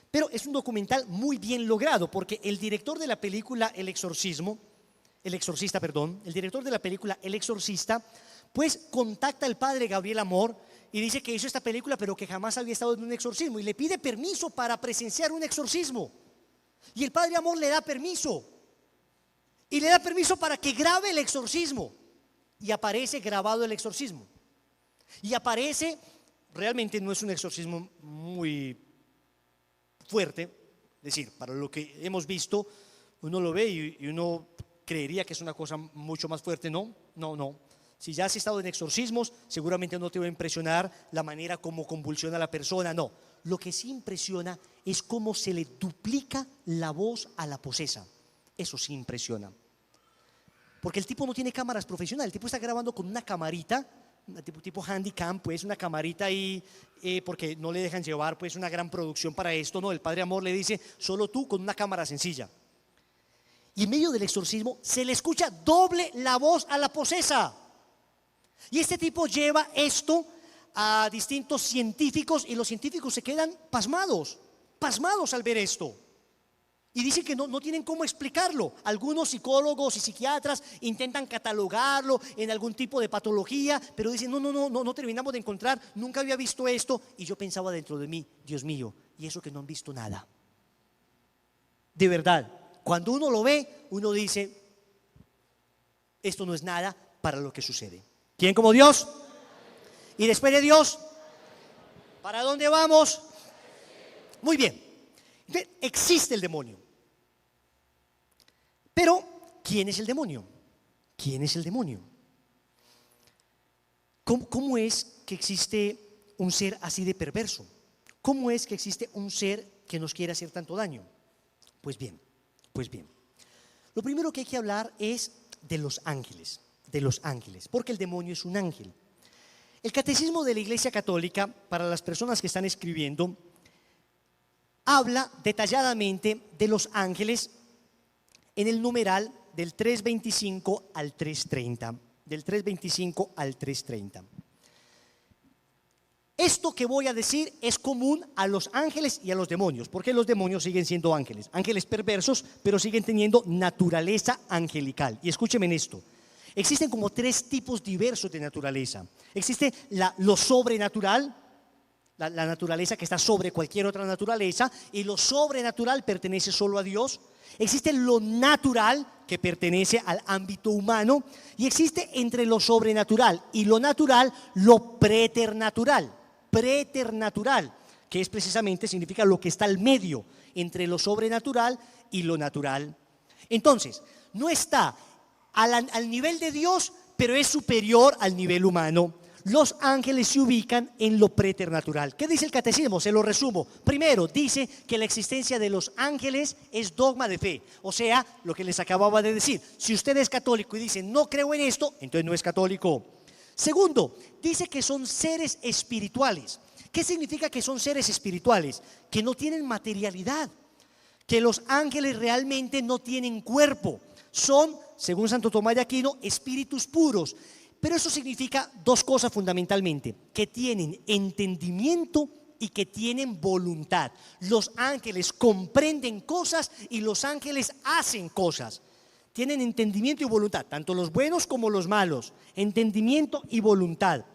Pero es un documental muy bien logrado, porque el director de la película El Exorcista, el director de la película El Exorcista, pues contacta al padre Gabriel Amor y dice que hizo esta película, pero que jamás había estado en un exorcismo, y le pide permiso para presenciar un exorcismo. Y el padre Amor le da permiso, y le da permiso para que grabe el exorcismo, y aparece grabado el exorcismo. Y aparece, realmente no es un exorcismo muy fuerte, es decir, para lo que hemos visto, uno lo ve y uno creería que es una cosa mucho más fuerte. No. Si ya has estado en exorcismos, seguramente no te va a impresionar la manera como convulsiona a la persona, no. Lo que sí impresiona es cómo se le duplica la voz a la posesa. Eso sí impresiona. Porque el tipo no tiene cámaras profesionales, el tipo está grabando con una camarita, tipo Handycam, pues una camarita ahí, porque no le dejan llevar pues una gran producción para esto, no. El padre Amor le dice, solo tú con una cámara sencilla. Y en medio del exorcismo se le escucha doble la voz a la posesa. Y este tipo lleva esto a distintos científicos, y los científicos se quedan pasmados al ver esto. Y dicen que no tienen cómo explicarlo. Algunos psicólogos y psiquiatras intentan catalogarlo en algún tipo de patología, pero dicen, no terminamos de encontrar, nunca había visto esto. Y yo pensaba dentro de mí, Dios mío, y eso que no han visto nada. De verdad, cuando uno lo ve, uno dice, esto no es nada para lo que sucede. ¿Quién como Dios? Y después de Dios, ¿para dónde vamos? Muy bien. Entonces, existe el demonio. Pero, ¿quién es el demonio? ¿Quién es el demonio? ¿Cómo es que existe un ser así de perverso? ¿Cómo es que existe un ser que nos quiere hacer tanto daño? Pues bien. Lo primero que hay que hablar es de los ángeles, porque el demonio es un ángel. El catecismo de la Iglesia Católica, para las personas que están escribiendo, habla detalladamente de los ángeles en el numeral del 325 al 330, del 325 al 330. Esto que voy a decir es común a los ángeles y a los demonios, porque los demonios siguen siendo ángeles perversos, pero siguen teniendo naturaleza angelical. Y escúcheme en esto, existen como tres tipos diversos de naturaleza. Existe lo sobrenatural, la naturaleza que está sobre cualquier otra naturaleza, y lo sobrenatural pertenece solo a Dios. Existe lo natural, que pertenece al ámbito humano, y existe entre lo sobrenatural y lo natural, lo preternatural, que es precisamente, significa lo que está al medio entre lo sobrenatural y lo natural. Entonces, no está al nivel de Dios, pero es superior al nivel humano. Los ángeles se ubican en lo preternatural. ¿Qué dice el catecismo? Se lo resumo. Primero, dice que la existencia de los ángeles es dogma de fe. O sea, lo que les acababa de decir. Si usted es católico y dice, no creo en esto, entonces no es católico. Segundo, dice que son seres espirituales. ¿Qué significa que son seres espirituales? Que no tienen materialidad, que los ángeles realmente no tienen cuerpo. Son, según Santo Tomás de Aquino, espíritus puros. Pero eso significa dos cosas fundamentalmente: que tienen entendimiento y que tienen voluntad. Los ángeles comprenden cosas y los ángeles hacen cosas. Tienen entendimiento y voluntad, tanto los buenos como los malos. Entendimiento y voluntad.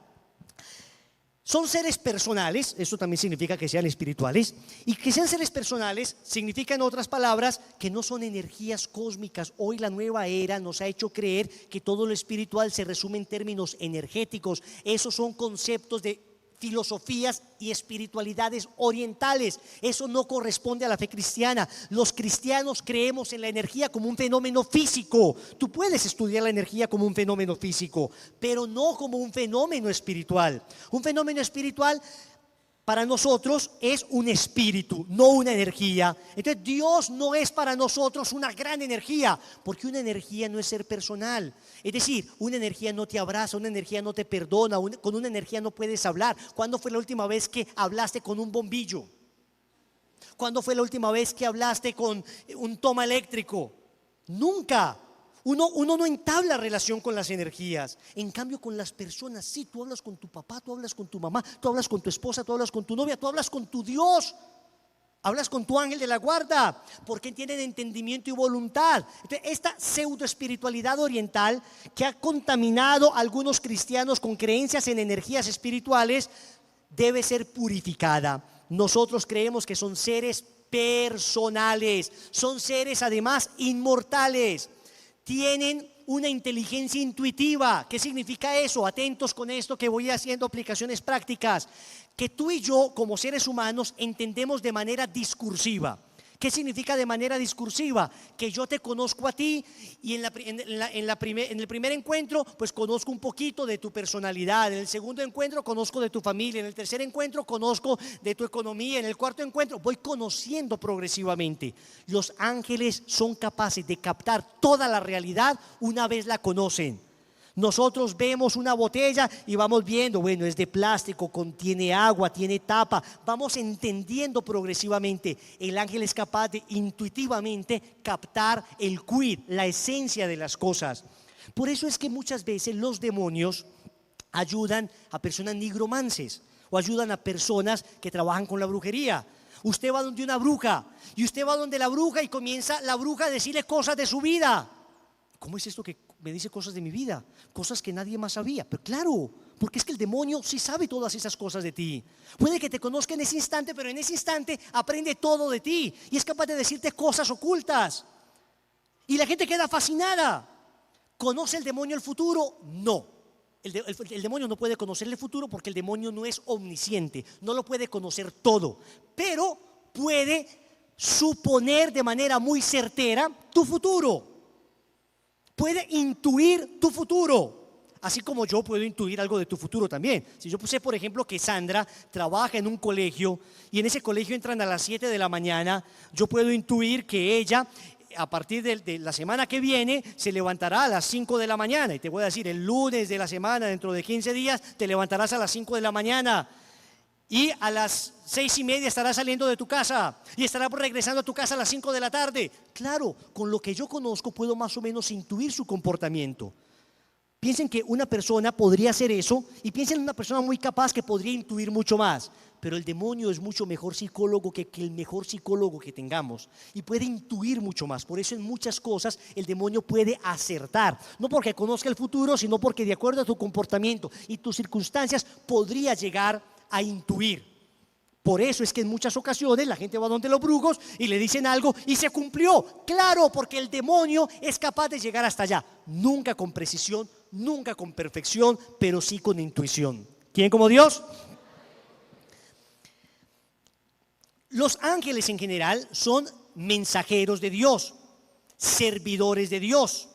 Son seres personales, eso también significa que sean espirituales, y que sean seres personales significa, en otras palabras, que no son energías cósmicas. Hoy la nueva era nos ha hecho creer que todo lo espiritual se resume en términos energéticos. Esos son conceptos de filosofías y espiritualidades orientales. Eso no corresponde a la fe cristiana. Los cristianos creemos en la energía como un fenómeno físico. Tú puedes estudiar la energía como un fenómeno físico, pero no como un fenómeno espiritual. Un fenómeno espiritual para nosotros es un espíritu, no una energía. Entonces Dios no es para nosotros una gran energía, porque una energía no es ser personal. Es decir, una energía no te abraza, una energía no te perdona, con una energía no puedes hablar. ¿Cuándo fue la última vez que hablaste con un bombillo? ¿Cuándo fue la última vez que hablaste con un toma eléctrico? Nunca. Uno no entabla relación con las energías. En cambio, con las personas, sí, tú hablas con tu papá, tú hablas con tu mamá, tú hablas con tu esposa, tú hablas con tu novia, tú hablas con tu Dios, hablas con tu ángel de la guarda, porque tienen entendimiento y voluntad. Entonces, esta pseudo espiritualidad oriental que ha contaminado a algunos cristianos con creencias en energías espirituales debe ser purificada. Nosotros creemos que son seres personales, son seres además inmortales. Tienen una inteligencia intuitiva. ¿Qué significa eso? Atentos con esto que voy haciendo aplicaciones prácticas. Que tú y yo como seres humanos entendemos de manera discursiva. ¿Qué significa de manera discursiva? Que yo te conozco a ti y en el primer encuentro pues conozco un poquito de tu personalidad, en el segundo encuentro conozco de tu familia, en el tercer encuentro conozco de tu economía, en el cuarto encuentro voy conociendo progresivamente. Los ángeles son capaces de captar toda la realidad una vez la conocen. Nosotros vemos una botella y vamos viendo, bueno, es de plástico, contiene agua, tiene tapa. Vamos entendiendo progresivamente. El ángel es capaz de intuitivamente captar el quid, la esencia de las cosas. Por eso es que muchas veces los demonios ayudan a personas nigromances o ayudan a personas que trabajan con la brujería. Usted va donde una bruja y usted va donde la bruja y comienza la bruja a decirle cosas de su vida. ¿Cómo es esto que me dice cosas de mi vida? Cosas que nadie más sabía. Pero claro, porque es que el demonio sí sabe todas esas cosas de ti. Puede que te conozca en ese instante, pero en ese instante aprende todo de ti y es capaz de decirte cosas ocultas. Y la gente queda fascinada. ¿Conoce el demonio el futuro? No. El demonio no puede conocer el futuro porque el demonio no es omnisciente, no lo puede conocer todo, pero puede suponer de manera muy certera tu futuro. Puede intuir tu futuro, así como yo puedo intuir algo de tu futuro también. Si yo sé, por ejemplo, que Sandra trabaja en un colegio y en ese colegio entran a las 7 de la mañana, yo puedo intuir que ella a partir de la semana que viene se levantará a las 5 de la mañana. Y te voy a decir, el lunes de la semana, dentro de 15 días, te levantarás a las 5 de la mañana. Y a las 6:30 estarás saliendo de tu casa y estarás regresando a tu casa a las 5 de la tarde. Claro, con lo que yo conozco puedo más o menos intuir su comportamiento. Piensen que una persona podría hacer eso y piensen en una persona muy capaz que podría intuir mucho más. Pero el demonio es mucho mejor psicólogo que el mejor psicólogo que tengamos y puede intuir mucho más. Por eso en muchas cosas el demonio puede acertar. No porque conozca el futuro, sino porque de acuerdo a tu comportamiento y tus circunstancias podría llegar a intuir. Por eso es que en muchas ocasiones la gente va donde los brujos y le dicen algo y se cumplió. Claro, porque el demonio es capaz de llegar hasta allá. Nunca con precisión, nunca con perfección, pero sí con intuición. ¿Quién como Dios? Los ángeles en general son mensajeros de Dios, servidores de Dios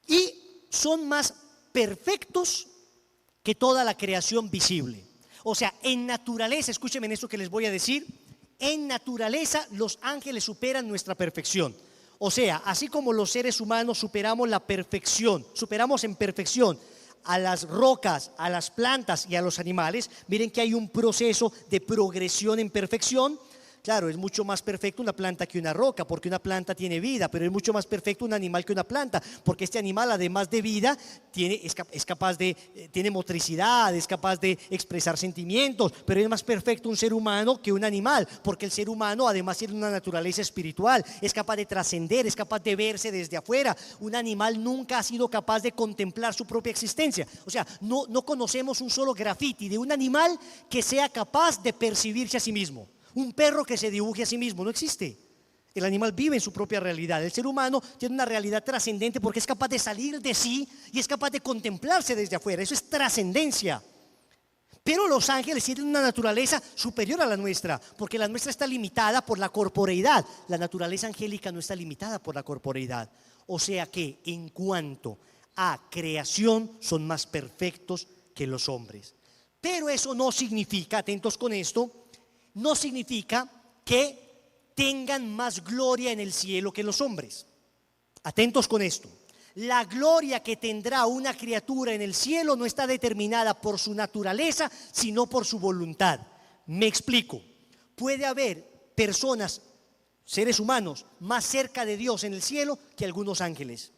y son más perfectos que toda la creación visible. O sea, en naturaleza, escúchenme en esto que les voy a decir, en naturaleza los ángeles superan nuestra perfección. O sea, así como los seres humanos superamos la perfección, superamos en perfección a las rocas, a las plantas y a los animales, miren que hay un proceso de progresión en perfección. Claro, es mucho más perfecto una planta que una roca, porque una planta tiene vida, pero es mucho más perfecto un animal que una planta, porque este animal, además de vida, es capaz de, tiene motricidad, es capaz de expresar sentimientos, pero es más perfecto un ser humano que un animal, porque el ser humano además tiene una naturaleza espiritual, es capaz de trascender, es capaz de verse desde afuera. Un animal nunca ha sido capaz de contemplar su propia existencia. O sea, no conocemos un solo graffiti de un animal que sea capaz de percibirse a sí mismo. Un perro que se dibuje a sí mismo no existe. El animal vive en su propia realidad. El ser humano tiene una realidad trascendente porque es capaz de salir de sí y es capaz de contemplarse desde afuera. Eso es trascendencia. Pero los ángeles tienen una naturaleza superior a la nuestra, porque la nuestra está limitada por la corporeidad. La naturaleza angélica no está limitada por la corporeidad. O sea que en cuanto a creación son más perfectos que los hombres. Pero eso no significa, atentos con esto, no significa que tengan más gloria en el cielo que los hombres. Atentos con esto. La gloria que tendrá una criatura en el cielo no está determinada por su naturaleza, sino por su voluntad. Me explico. Puede haber personas seres humanos, más cerca de Dios en el cielo que algunos ángeles.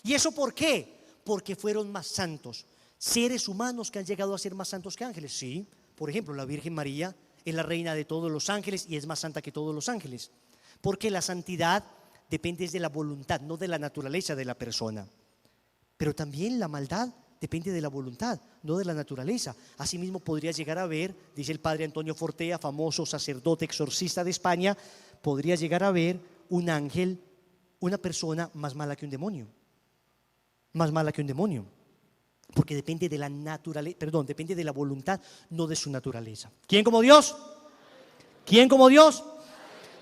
¿Y eso por qué? Porque fueron más santos. Seres humanos que han llegado a ser más santos que ángeles. Sí, por ejemplo, la Virgen María es la reina de todos los ángeles y es más santa que todos los ángeles. Porque la santidad depende de la voluntad, no de la naturaleza de la persona. Pero también la maldad depende de la voluntad, no de la naturaleza. Asimismo podría llegar a ver, dice el padre Antonio Fortea, famoso sacerdote exorcista de España, podría llegar a ver un ángel, una persona más mala que un demonio. Más mala que un demonio. Porque depende de la naturaleza, perdón, depende de la voluntad, no de su naturaleza. ¿Quién como Dios? ¿Quién como Dios?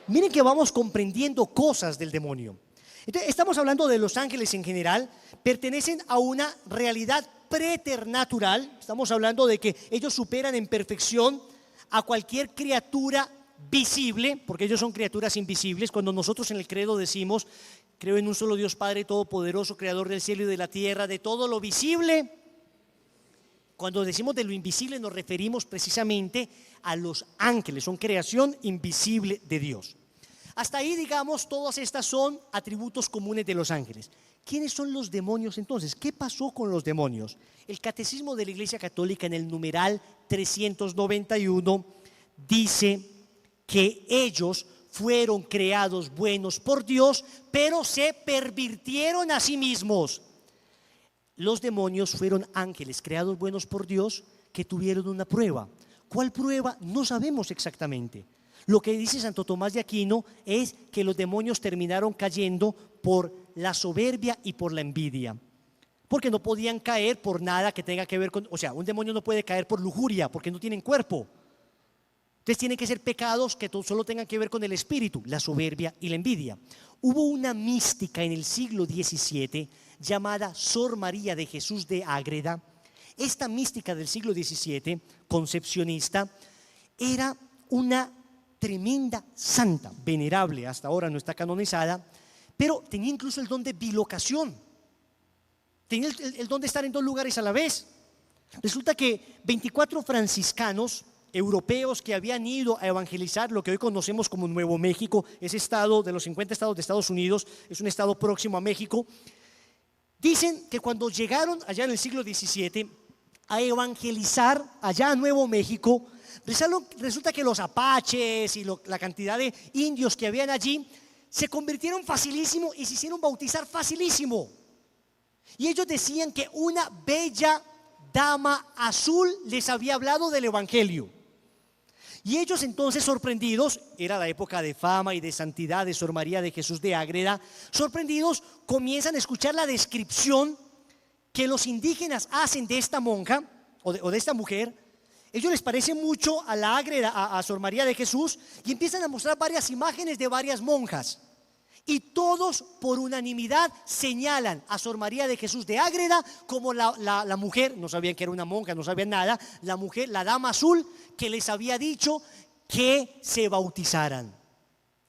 Miren que vamos comprendiendo cosas del demonio. Entonces, estamos hablando de los ángeles en general, pertenecen a una realidad preternatural. Estamos hablando de que ellos superan en perfección a cualquier criatura visible, porque ellos son criaturas invisibles. Cuando nosotros en el credo decimos, creo en un solo Dios Padre Todopoderoso, Creador del cielo y de la tierra, de todo lo visible. Cuando decimos de lo invisible nos referimos precisamente a los ángeles, son creación invisible de Dios. Hasta ahí, digamos, todas estas son atributos comunes de los ángeles. ¿Quiénes son los demonios entonces? ¿Qué pasó con los demonios? El Catecismo de la Iglesia Católica en el numeral 391 dice que ellos fueron creados buenos por Dios, pero se pervirtieron a sí mismos. Los demonios fueron ángeles creados buenos por Dios que tuvieron una prueba. ¿Cuál prueba? No sabemos exactamente. Lo que dice Santo Tomás de Aquino es que los demonios terminaron cayendo por la soberbia y por la envidia, porque no podían caer por nada que tenga que ver con, o sea, un demonio no puede caer por lujuria porque no tienen cuerpo. Entonces tienen que ser pecados que solo tengan que ver con el espíritu, la soberbia y la envidia. Hubo una mística en el siglo XVII llamada Sor María de Jesús de Ágreda. Esta mística del siglo XVII, concepcionista, era una tremenda santa, venerable, hasta ahora no está canonizada, pero tenía incluso el don de bilocación, tenía el don de estar en dos lugares a la vez. Resulta que 24 franciscanos europeos que habían ido a evangelizar lo que hoy conocemos como Nuevo México, ese estado de los 50 estados de Estados Unidos, es un estado próximo a México, dicen que cuando llegaron allá en el siglo XVII a evangelizar allá a Nuevo México, resulta que los apaches y la cantidad de indios que habían allí se convirtieron facilísimo y se hicieron bautizar facilísimo. Y ellos decían que una bella dama azul les había hablado del evangelio. Y ellos entonces sorprendidos, era la época de fama y de santidad de Sor María de Jesús de Ágreda, sorprendidos comienzan a escuchar la descripción que los indígenas hacen de esta monja o de esta mujer. Ellos les parece mucho a la Ágreda, a Sor María de Jesús, y empiezan a mostrar varias imágenes de varias monjas. Y todos por unanimidad señalan a Sor María de Jesús de Ágreda como la mujer, no sabían que era una monja, no sabían nada, la mujer, la dama azul que les había dicho que se bautizaran.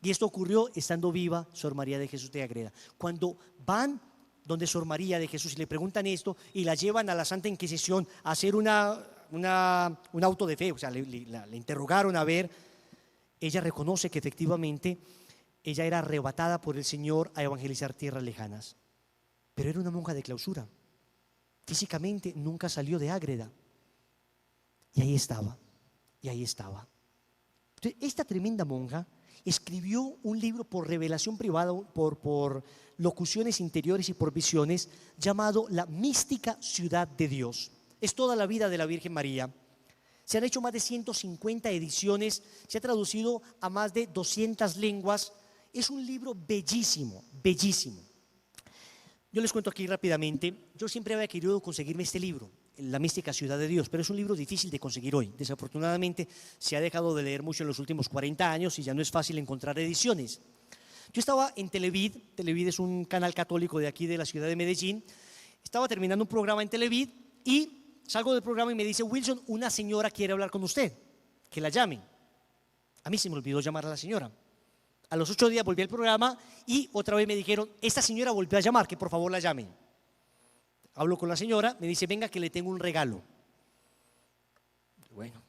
Y esto ocurrió estando viva Sor María de Jesús de Ágreda. Cuando van donde Sor María de Jesús y le preguntan esto y la llevan a la Santa Inquisición a hacer un auto de fe, o sea, le interrogaron a ver, ella reconoce que efectivamente ella era arrebatada por el Señor a evangelizar tierras lejanas, pero era una monja de clausura, físicamente nunca salió de Ágreda, y ahí estaba. Entonces, esta tremenda monja escribió un libro por revelación privada, por locuciones interiores y por visiones, llamado La mística ciudad de Dios. Es toda la vida de la Virgen María. Se han hecho más de 150 ediciones, se ha traducido a más de 200 lenguas. Es un libro bellísimo, bellísimo. Yo les cuento aquí rápidamente, yo siempre había querido conseguirme este libro, La mística ciudad de Dios, pero es un libro difícil de conseguir hoy. Desafortunadamente se ha dejado de leer mucho en los últimos 40 años y ya no es fácil encontrar ediciones. Yo estaba en Televid es un canal católico de aquí de la ciudad de Medellín, estaba terminando un programa en Televid y salgo del programa y me dice: Wilson, una señora quiere hablar con usted, que la llame. A mí se me olvidó llamar a la señora. A los 8 días volví al programa y otra vez me dijeron: esta señora volvió a llamar, que por favor la llamen. Hablo con la señora, me dice: venga que le tengo un regalo. Bueno,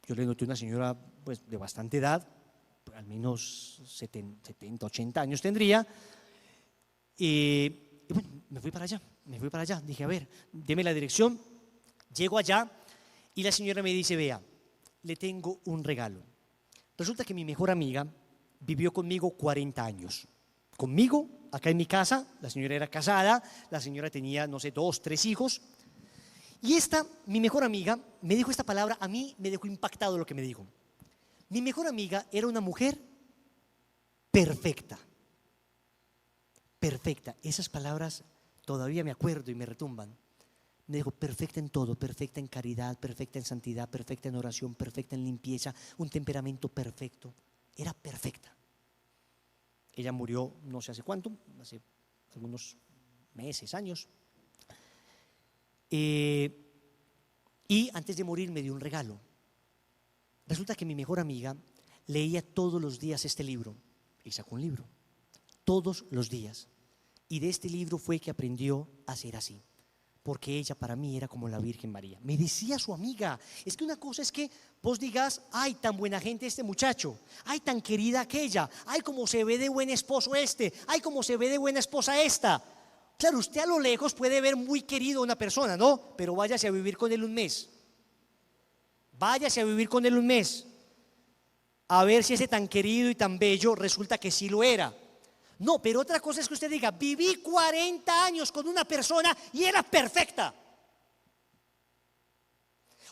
yo le noté una señora pues de bastante edad, al menos 70, 80 años tendría. Y bueno, me fui para allá. Dije, a ver, deme la dirección. Llego allá y la señora me dice, vea, le tengo un regalo. Resulta que mi mejor amiga vivió conmigo 40 años. Conmigo, acá en mi casa, la señora era casada, la señora tenía, no sé, 2, 3 hijos. Y mi mejor amiga, me dijo esta palabra, a mí me dejó impactado lo que me dijo. Mi mejor amiga era una mujer perfecta. Perfecta. Esas palabras todavía me acuerdo y me retumban. Me dijo, perfecta en todo, perfecta en caridad, perfecta en santidad, perfecta en oración, perfecta en limpieza, un temperamento perfecto. Era perfecta. Ella murió no sé hace cuánto, hace algunos meses, años. Y antes de morir me dio un regalo. Resulta que mi mejor amiga leía todos los días este libro. Y sacó un libro, todos los días. Y de este libro fue que aprendió a ser así. Porque ella para mí era como la Virgen María. Me decía su amiga, es que una cosa es que vos digas, ay, tan buena gente este muchacho, ay, tan querida aquella, ay, como se ve de buen esposo este, ay, como se ve de buena esposa esta. Claro, usted a lo lejos puede ver muy querido a una persona, ¿no? Pero váyase a vivir con él un mes. Váyase a vivir con él un mes. A ver si ese tan querido y tan bello resulta que sí lo era. No, pero otra cosa es que usted diga, viví 40 años con una persona y era perfecta.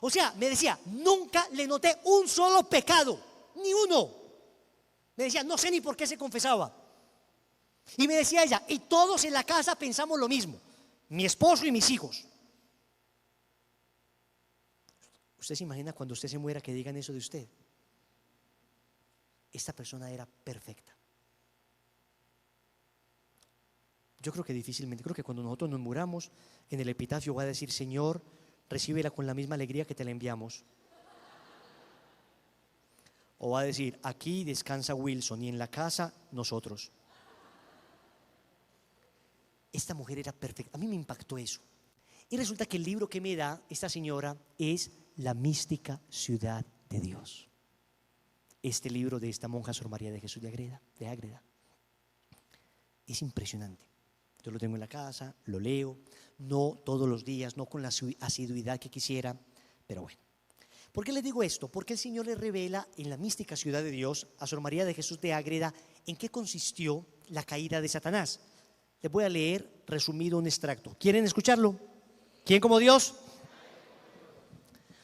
O sea, me decía, nunca le noté un solo pecado, ni uno. Me decía, no sé ni por qué se confesaba. Y me decía ella, y todos en la casa pensamos lo mismo, mi esposo y mis hijos. ¿Usted se imagina cuando usted se muera que digan eso de usted? Esta persona era perfecta. Yo creo que difícilmente, creo que cuando nosotros nos muramos, en el epitafio va a decir, Señor, recíbela con la misma alegría que te la enviamos. O va a decir, aquí descansa Wilson y en la casa nosotros. Esta mujer era perfecta, a mí me impactó eso. Y resulta que el libro que me da esta señora es La mística ciudad de Dios. Este libro de esta monja Sor María de Jesús de Ágreda. Es impresionante. Yo lo tengo en la casa, lo leo, no todos los días, no con la asiduidad que quisiera, pero bueno. ¿Por qué les digo esto? Porque el Señor le revela en la mística ciudad de Dios a Sor María de Jesús de Ágreda en qué consistió la caída de Satanás. Les voy a leer resumido un extracto. ¿Quieren escucharlo? ¿Quién como Dios?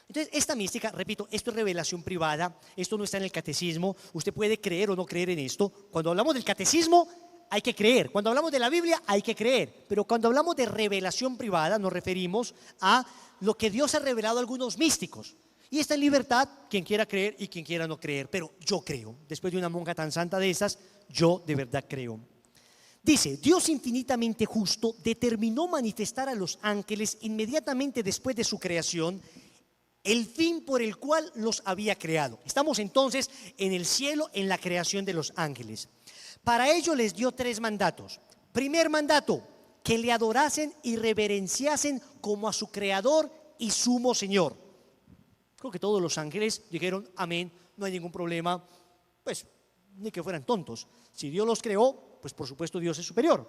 Entonces, esta mística, repito, esto es revelación privada, esto no está en el catecismo, usted puede creer o no creer en esto. Cuando hablamos del catecismo, hay que creer. Cuando hablamos de la Biblia, hay que creer. Pero cuando hablamos de revelación privada, nos referimos a lo que Dios ha revelado a algunos místicos. Y está en libertad quien quiera creer y quien quiera no creer. Pero yo creo, después de una monja tan santa de esas, yo de verdad creo. Dice, Dios infinitamente justo determinó manifestar a los ángeles inmediatamente después de su creación el fin por el cual los había creado. Estamos entonces en el cielo, en la creación de los ángeles. Para ello les dio 3 mandatos. Primer mandato, que le adorasen y reverenciasen como a su creador y sumo Señor. Creo que todos los ángeles dijeron amén, no hay ningún problema, pues ni que fueran tontos. Si Dios los creó, pues por supuesto Dios es superior.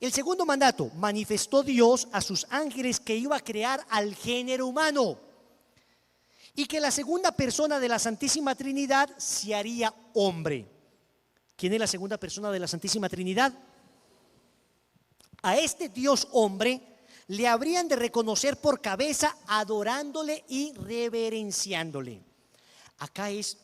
El segundo mandato, manifestó Dios a sus ángeles que iba a crear al género humano y que la segunda persona de la Santísima Trinidad se haría hombre. ¿Quién es la segunda persona de la Santísima Trinidad? A este Dios hombre le habrían de reconocer por cabeza, adorándole y reverenciándole. Acá es,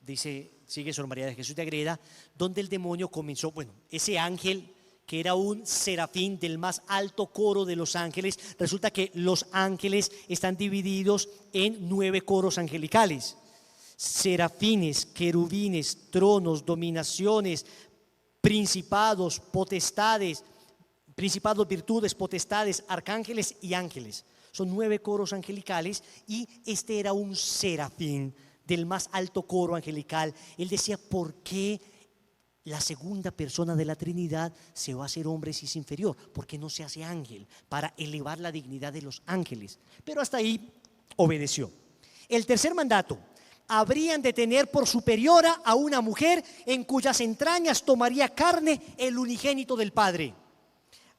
dice, sigue Sor María de Jesús de Ágreda, donde el demonio comenzó, bueno, ese ángel que era un serafín del más alto coro de los ángeles, resulta que los ángeles están divididos en 9 coros angelicales. Serafines, querubines, tronos, dominaciones, principados, potestades, principados, virtudes, potestades, arcángeles y ángeles. Son 9 coros angelicales y este era un serafín del más alto coro angelical. Él decía, ¿por qué la segunda persona de la Trinidad se va a hacer hombre si es inferior? ¿Por qué no se hace ángel? Para elevar la dignidad de los ángeles. Pero hasta ahí obedeció. El tercer mandato, habrían de tener por superiora a una mujer en cuyas entrañas tomaría carne el unigénito del Padre.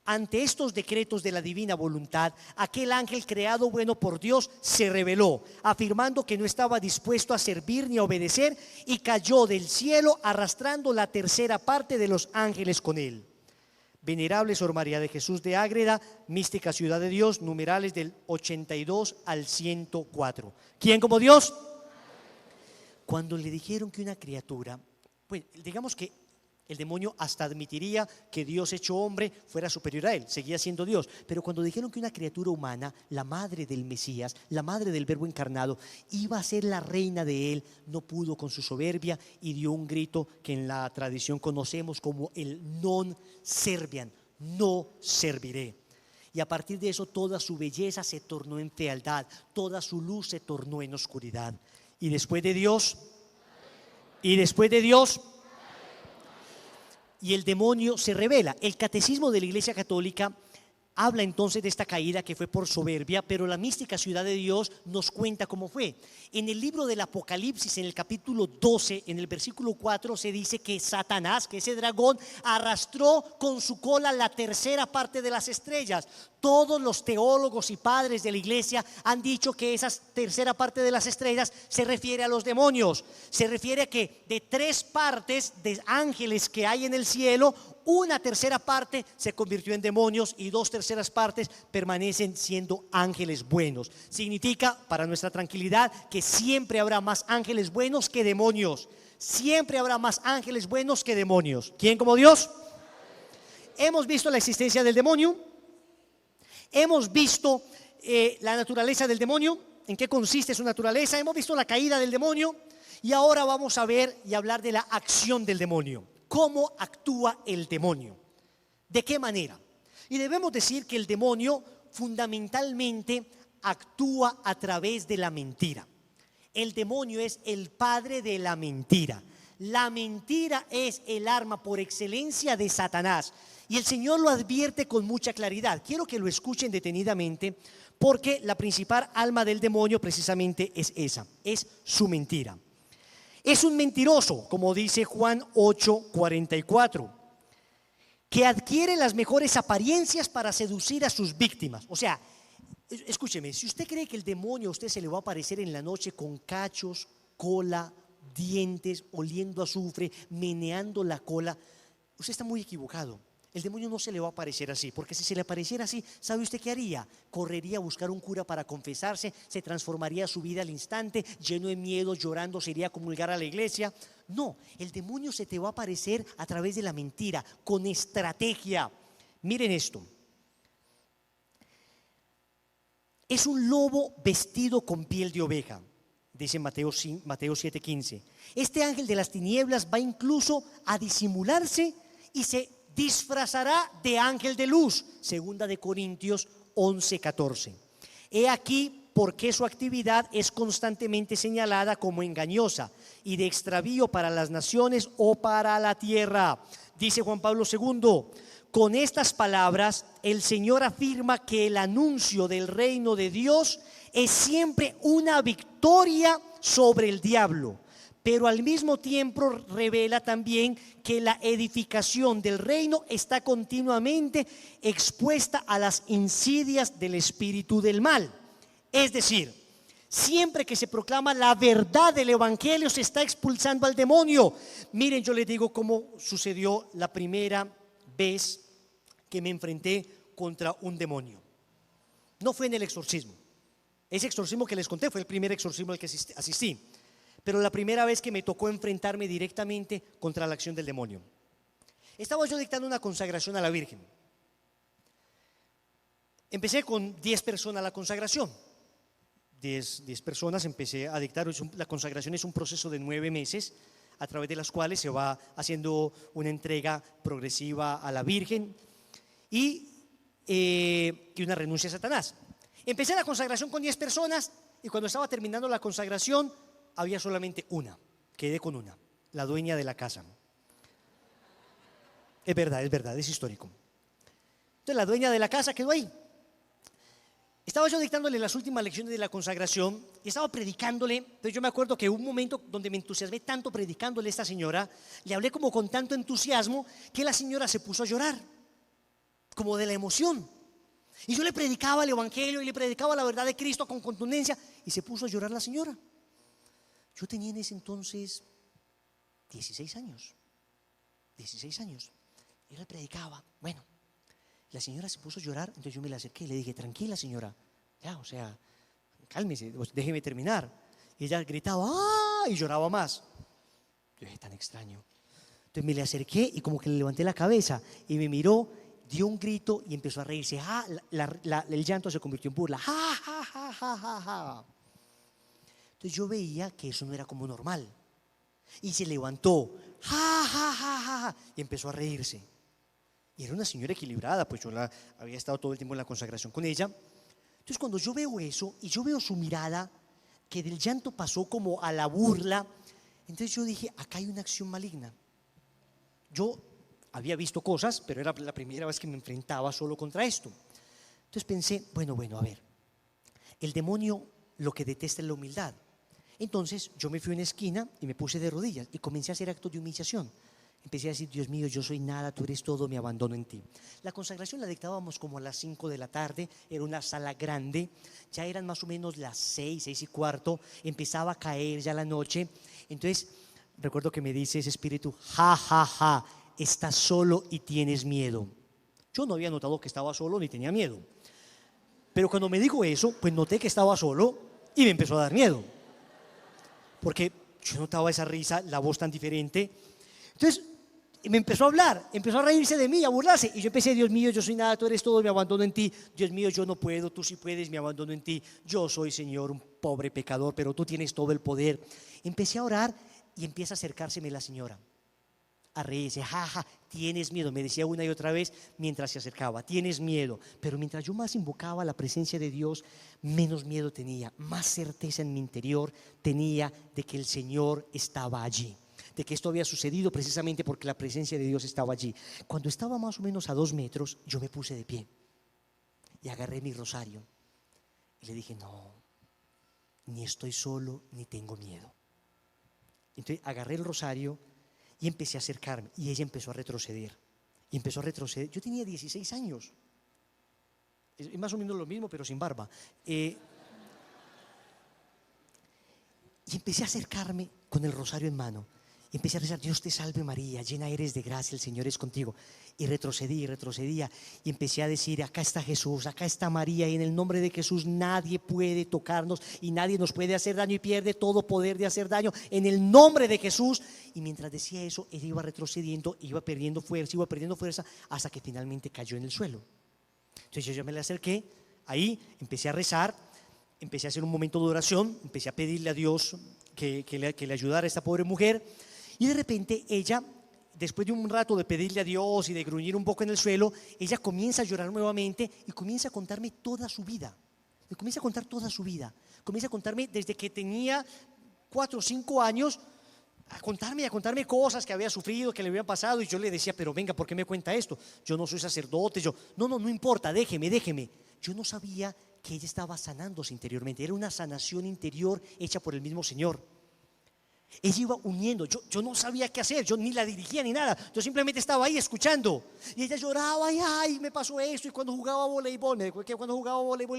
Ante estos decretos de la divina voluntad, aquel ángel creado bueno por Dios se rebeló, afirmando que no estaba dispuesto a servir ni a obedecer, y cayó del cielo arrastrando la tercera parte de los ángeles con él. Venerable Sor María de Jesús de Ágreda, Mística Ciudad de Dios, numerales del 82 al 104. ¿Quién como Dios? Cuando le dijeron que una criatura, pues digamos que el demonio hasta admitiría que Dios hecho hombre fuera superior a él, seguía siendo Dios. Pero cuando dijeron que una criatura humana, la madre del Mesías, la madre del Verbo encarnado, iba a ser la reina de él, no pudo con su soberbia y dio un grito que en la tradición conocemos como el non serviam, no serviré. Y a partir de eso toda su belleza se tornó en fealdad, toda su luz se tornó en oscuridad. Y después de Dios, y el demonio se revela. El catecismo de la Iglesia Católica habla entonces de esta caída que fue por soberbia, pero la Mística Ciudad de Dios nos cuenta cómo fue. En el libro del Apocalipsis, en el capítulo 12, en el versículo 4, se dice que Satanás, que ese dragón, arrastró con su cola la tercera parte de las estrellas. Todos los teólogos y padres de la iglesia han dicho que esa tercera parte de las estrellas se refiere a los demonios. Se refiere a que de 3 partes de ángeles que hay en el cielo, una tercera parte se convirtió en demonios y 2 terceras partes permanecen siendo ángeles buenos. Significa, para nuestra tranquilidad, que siempre habrá más ángeles buenos que demonios. Siempre habrá más ángeles buenos que demonios. ¿Quién como Dios? Hemos visto la existencia del demonio. Hemos visto la naturaleza del demonio, en qué consiste su naturaleza. Hemos visto la caída del demonio. Y ahora vamos a ver y hablar de la acción del demonio. ¿Cómo actúa el demonio? ¿De qué manera? Y debemos decir que el demonio fundamentalmente actúa a través de la mentira. El demonio es el padre de la mentira. La mentira es el arma por excelencia de Satanás. Y el Señor lo advierte con mucha claridad. Quiero que lo escuchen detenidamente, porque la principal alma del demonio precisamente es esa, es su mentira. Es un mentiroso, como dice Juan 8:44, que adquiere las mejores apariencias para seducir a sus víctimas. O sea, escúcheme, si usted cree que el demonio a usted se le va a aparecer en la noche con cachos, cola, dientes, oliendo a azufre, meneando la cola, usted está muy equivocado. El demonio no se le va a aparecer así, porque si se le apareciera así, ¿sabe usted qué haría? Correría a buscar un cura para confesarse, se transformaría su vida al instante, lleno de miedo, llorando, se iría a comulgar a la iglesia. No, el demonio se te va a aparecer a través de la mentira, con estrategia. Miren esto. Es un lobo vestido con piel de oveja, dice Mateo 7:15. Este ángel de las tinieblas va incluso a disimularse y se disfrazará de ángel de luz, segunda de Corintios 11:14. He aquí por qué su actividad es constantemente señalada como engañosa y de extravío para las naciones o para la tierra. Dice Juan Pablo II, con estas palabras el Señor afirma que el anuncio del reino de Dios es siempre una victoria sobre el diablo, pero al mismo tiempo revela también que la edificación del reino está continuamente expuesta a las insidias del espíritu del mal. Es decir, siempre que se proclama la verdad del evangelio se está expulsando al demonio. Miren, yo les digo cómo sucedió la primera vez que me enfrenté contra un demonio. No fue en el exorcismo. Ese exorcismo que les conté fue el primer exorcismo al que asistí. Pero la primera vez que me tocó enfrentarme directamente contra la acción del demonio. Estaba yo dictando una consagración a la Virgen. Empecé con 10 personas la consagración. 10 personas empecé a dictar. La consagración es un proceso de 9 meses a través de las cuales se va haciendo una entrega progresiva a la Virgen y una renuncia a Satanás. Empecé la consagración con 10 personas y cuando estaba terminando la consagración había solamente una. Quedé con una, la dueña de la casa. Es verdad, es histórico. Entonces la dueña de la casa quedó ahí. Estaba yo dictándole las últimas lecciones de la consagración y estaba predicándole. Entonces yo me acuerdo que hubo un momento donde me entusiasmé tanto predicándole a esta señora, le hablé como con tanto entusiasmo que la señora se puso a llorar, como de la emoción. Y yo le predicaba el evangelio y le predicaba la verdad de Cristo con contundencia y se puso a llorar la señora. Yo tenía en ese entonces 16 años. 16 años. Yo le predicaba. Bueno, la señora se puso a llorar, entonces yo me la acerqué y le dije: tranquila, señora, ya, o sea, cálmese, déjeme terminar. Y ella gritaba ¡ah! Y lloraba más. Yo dije: tan extraño. Entonces me le acerqué y como que le levanté la cabeza y me miró, dio un grito y empezó a reírse. El llanto se convirtió en burla. ¡Ja, ja, ja, ja, ja, ja! Entonces yo veía que eso no era como normal. Y se levantó, ¡ja, ja, ja, ja, ja! Y empezó a reírse. Y era una señora equilibrada, pues yo había estado todo el tiempo en la consagración con ella. Entonces cuando yo veo eso y yo veo su mirada, que del llanto pasó como a la burla, entonces yo dije: acá hay una acción maligna. Yo había visto cosas, pero era la primera vez que me enfrentaba solo contra esto. Entonces pensé: bueno, a ver, el demonio lo que detesta es la humildad. Entonces yo me fui a una esquina y me puse de rodillas y comencé a hacer actos de humillación. Empecé a decir: Dios mío, yo soy nada, tú eres todo, me abandono en ti. La consagración la dictábamos como a las 5 de la tarde, era una sala grande, ya eran más o menos las 6:15, empezaba a caer ya la noche. Entonces recuerdo que me dice ese espíritu: ja, ja, ja, estás solo y tienes miedo. Yo no había notado que estaba solo ni tenía miedo, pero cuando me dijo eso, pues noté que estaba solo y me empezó a dar miedo, porque yo notaba esa risa, la voz tan diferente. Entonces me empezó a hablar, empezó a reírse de mí, a burlarse. Y yo empecé: Dios mío, yo soy nada, tú eres todo, me abandono en ti. Dios mío, yo no puedo, tú sí puedes, me abandono en ti. Yo soy, Señor, un pobre pecador, pero tú tienes todo el poder. Empecé a orar y empieza a acercárseme la señora, a reírse: jaja, tienes miedo, me decía una y otra vez mientras se acercaba: tienes miedo. Pero mientras yo más invocaba la presencia de Dios, menos miedo tenía, más certeza en mi interior tenía de que el Señor estaba allí, de que esto había sucedido precisamente porque la presencia de Dios estaba allí. Cuando estaba más o menos a 2 metros, yo me puse de pie y agarré mi rosario y le dije: no, ni estoy solo ni tengo miedo. Entonces agarré el rosario y empecé a acercarme y ella empezó a retroceder. Y empezó a retroceder. Yo tenía 16 años. Es más o menos lo mismo, pero sin barba. Y empecé a acercarme con el rosario en mano. Y empecé a rezar: Dios te salve María, llena eres de gracia, el Señor es contigo. Y retrocedía y empecé a decir: acá está Jesús, acá está María, y en el nombre de Jesús nadie puede tocarnos y nadie nos puede hacer daño, y pierde todo poder de hacer daño en el nombre de Jesús. Y mientras decía eso, ella iba retrocediendo, iba perdiendo fuerza hasta que finalmente cayó en el suelo. Entonces yo me le acerqué, ahí empecé a rezar, empecé a hacer un momento de oración, empecé a pedirle a Dios que le ayudara a esta pobre mujer. Y de repente ella, después de un rato de pedirle a Dios y de gruñir un poco en el suelo, ella comienza a llorar nuevamente y comienza a contarme toda su vida. Me comienza a contar toda su vida. Comienza a contarme desde que tenía 4 o 5 años, a contarme cosas que había sufrido, que le habían pasado. Y yo le decía: pero venga, ¿por qué me cuenta esto? Yo no soy sacerdote. No importa, déjeme. Yo no sabía que ella estaba sanándose interiormente. Era una sanación interior hecha por el mismo Señor. Ella iba uniendo, yo no sabía qué hacer, yo ni la dirigía ni nada, yo simplemente estaba ahí escuchando. Y ella lloraba: ay, me pasó esto. Y cuando jugaba voleibol,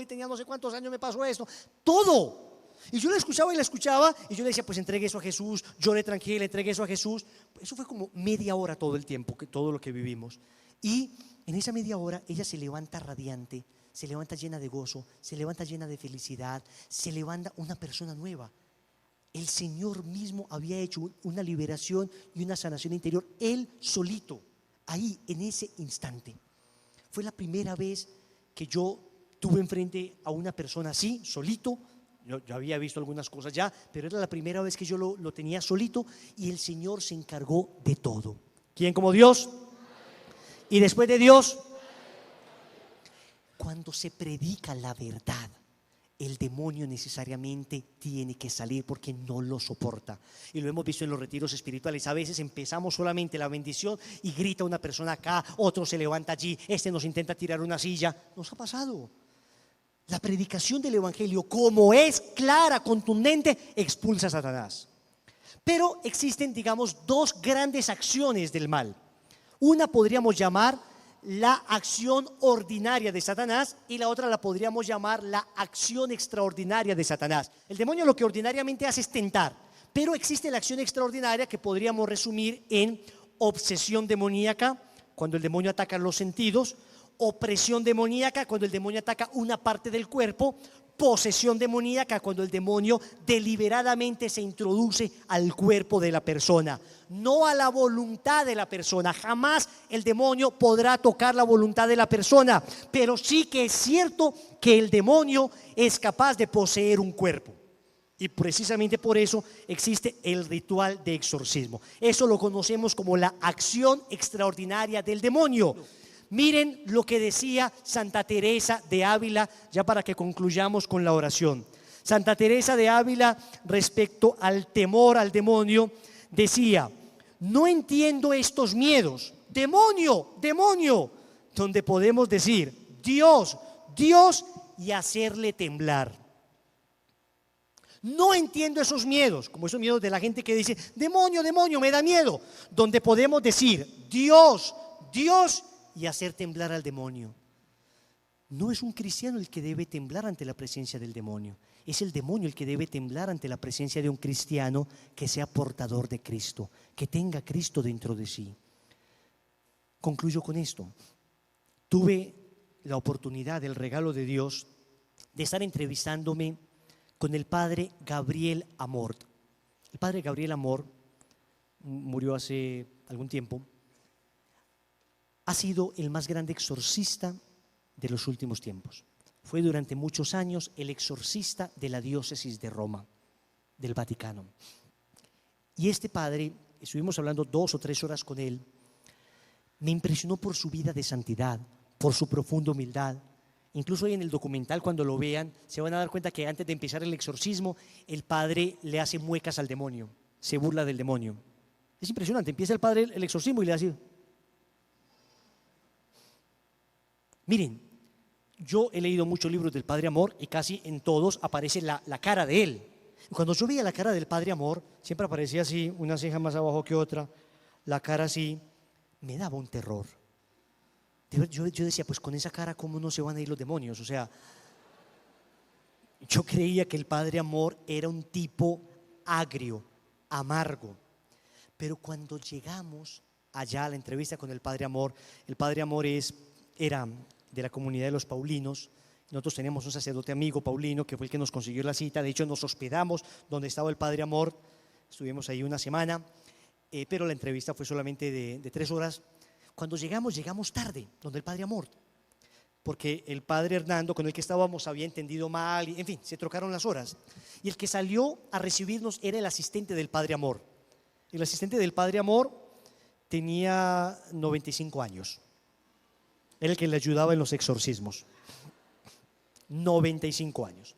y tenía no sé cuántos años, me pasó esto, todo. Y yo la escuchaba y yo le decía: pues entregue eso a Jesús. Yo le tranquila, entregué eso a Jesús. Eso fue como media hora todo el tiempo, todo lo que vivimos. Y en esa media hora ella se levanta radiante, se levanta llena de gozo, se levanta llena de felicidad, se levanta una persona nueva. El Señor mismo había hecho una liberación y una sanación interior, Él solito, ahí en ese instante. Fue la primera vez que yo tuve enfrente a una persona así, solito. Yo había visto algunas cosas ya, pero era la primera vez que yo lo tenía solito, y el Señor se encargó de todo. ¿Quién como Dios? Y después de Dios, cuando se predica la verdad, el demonio necesariamente tiene que salir porque no lo soporta. Y lo hemos visto en los retiros espirituales. A veces empezamos solamente la bendición y grita una persona acá, otro se levanta allí, nos intenta tirar una silla. Nos ha pasado. La predicación del Evangelio, como es clara, contundente, expulsa a Satanás. Pero existen, digamos, dos grandes acciones del mal. Una podríamos llamar la acción ordinaria de Satanás y la otra la podríamos llamar la acción extraordinaria de Satanás. El demonio lo que ordinariamente hace es tentar, pero existe la acción extraordinaria que podríamos resumir en obsesión demoníaca, cuando el demonio ataca los sentidos; opresión demoníaca, cuando el demonio ataca una parte del cuerpo; posesión demoníaca, cuando el demonio deliberadamente se introduce al cuerpo de la persona, no a la voluntad de la persona. Jamás el demonio podrá tocar la voluntad de la persona, pero sí que es cierto que el demonio es capaz de poseer un cuerpo. Y precisamente por eso existe el ritual de exorcismo. Eso lo conocemos como la acción extraordinaria del demonio. Miren lo que decía Santa Teresa de Ávila, ya para que concluyamos con la oración. Santa Teresa de Ávila, respecto al temor al demonio, decía: no entiendo estos miedos, demonio, demonio, donde podemos decir Dios, Dios, y hacerle temblar. No entiendo esos miedos, como esos miedos de la gente que dice demonio, demonio, me da miedo, donde podemos decir Dios, Dios, y hacer temblar al demonio. No es un cristiano el que debe temblar ante la presencia del demonio, es el demonio el que debe temblar ante la presencia de un cristiano que sea portador de Cristo, que tenga Cristo dentro de sí. Concluyo con esto. Tuve la oportunidad, el regalo de Dios, de estar entrevistándome con el padre Gabriel Amort. El padre Gabriel Amort murió hace algún tiempo. Ha sido el más grande exorcista de los últimos tiempos. Fue durante muchos años el exorcista de la diócesis de Roma, del Vaticano. Y este padre, estuvimos hablando 2 o 3 horas con él, me impresionó por su vida de santidad, por su profunda humildad. Incluso hoy en el documental, cuando lo vean, se van a dar cuenta que antes de empezar el exorcismo, el padre le hace muecas al demonio, se burla del demonio. Es impresionante, empieza el padre el exorcismo y le hace... Miren, yo he leído muchos libros del Padre Amor y casi en todos aparece la cara de él. Cuando yo veía la cara del Padre Amor, siempre aparecía así, una ceja más abajo que otra, la cara así, me daba un terror. Yo decía, pues con esa cara, ¿cómo no se van a ir los demonios? O sea, yo creía que el Padre Amor era un tipo agrio, amargo. Pero cuando llegamos allá a la entrevista con el Padre Amor era de la comunidad de los Paulinos. Nosotros tenemos un sacerdote amigo paulino que fue el que nos consiguió la cita. De hecho, nos hospedamos donde estaba el Padre Amor, estuvimos ahí una semana, pero la entrevista fue solamente de 3 horas. Cuando llegamos tarde donde el Padre Amor, porque el Padre Hernando con el que estábamos había entendido mal, y, en fin, se trocaron las horas. Y el que salió a recibirnos era el asistente del Padre Amor. El asistente del Padre Amor tenía 95 años. Era el que le ayudaba en los exorcismos. 95 años.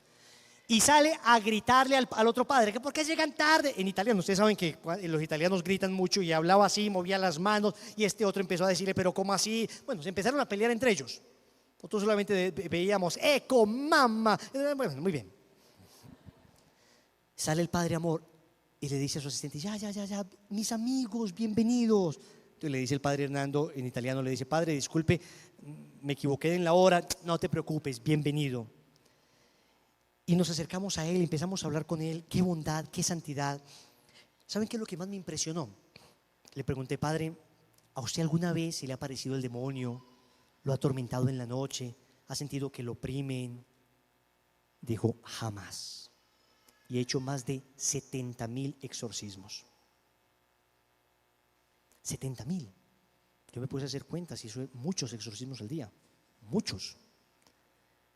Y sale a gritarle al otro padre, que ¿por qué llegan tarde? En italiano, ustedes saben que los italianos gritan mucho, y hablaba así, movía las manos, y este otro empezó a decirle, pero ¿cómo así? Bueno, se empezaron a pelear entre ellos. Nosotros solamente veíamos, ¡eco, mamá! Bueno, muy bien. Sale el Padre Amor y le dice a su asistente, ya, mis amigos, bienvenidos. Entonces le dice el Padre Hernando, en italiano le dice, padre, disculpe, me equivoqué en la hora, no te preocupes, bienvenido. Y nos acercamos a él, empezamos a hablar con él, qué bondad, qué santidad. ¿Saben qué es lo que más me impresionó? Le pregunté, padre, ¿a usted alguna vez se le ha aparecido el demonio? ¿Lo ha atormentado en la noche? ¿Ha sentido que lo oprimen? Dijo, jamás. Y he hecho más de 70,000 exorcismos. 70,000. Yo me puse a hacer cuentas y eso es muchos exorcismos al día, muchos.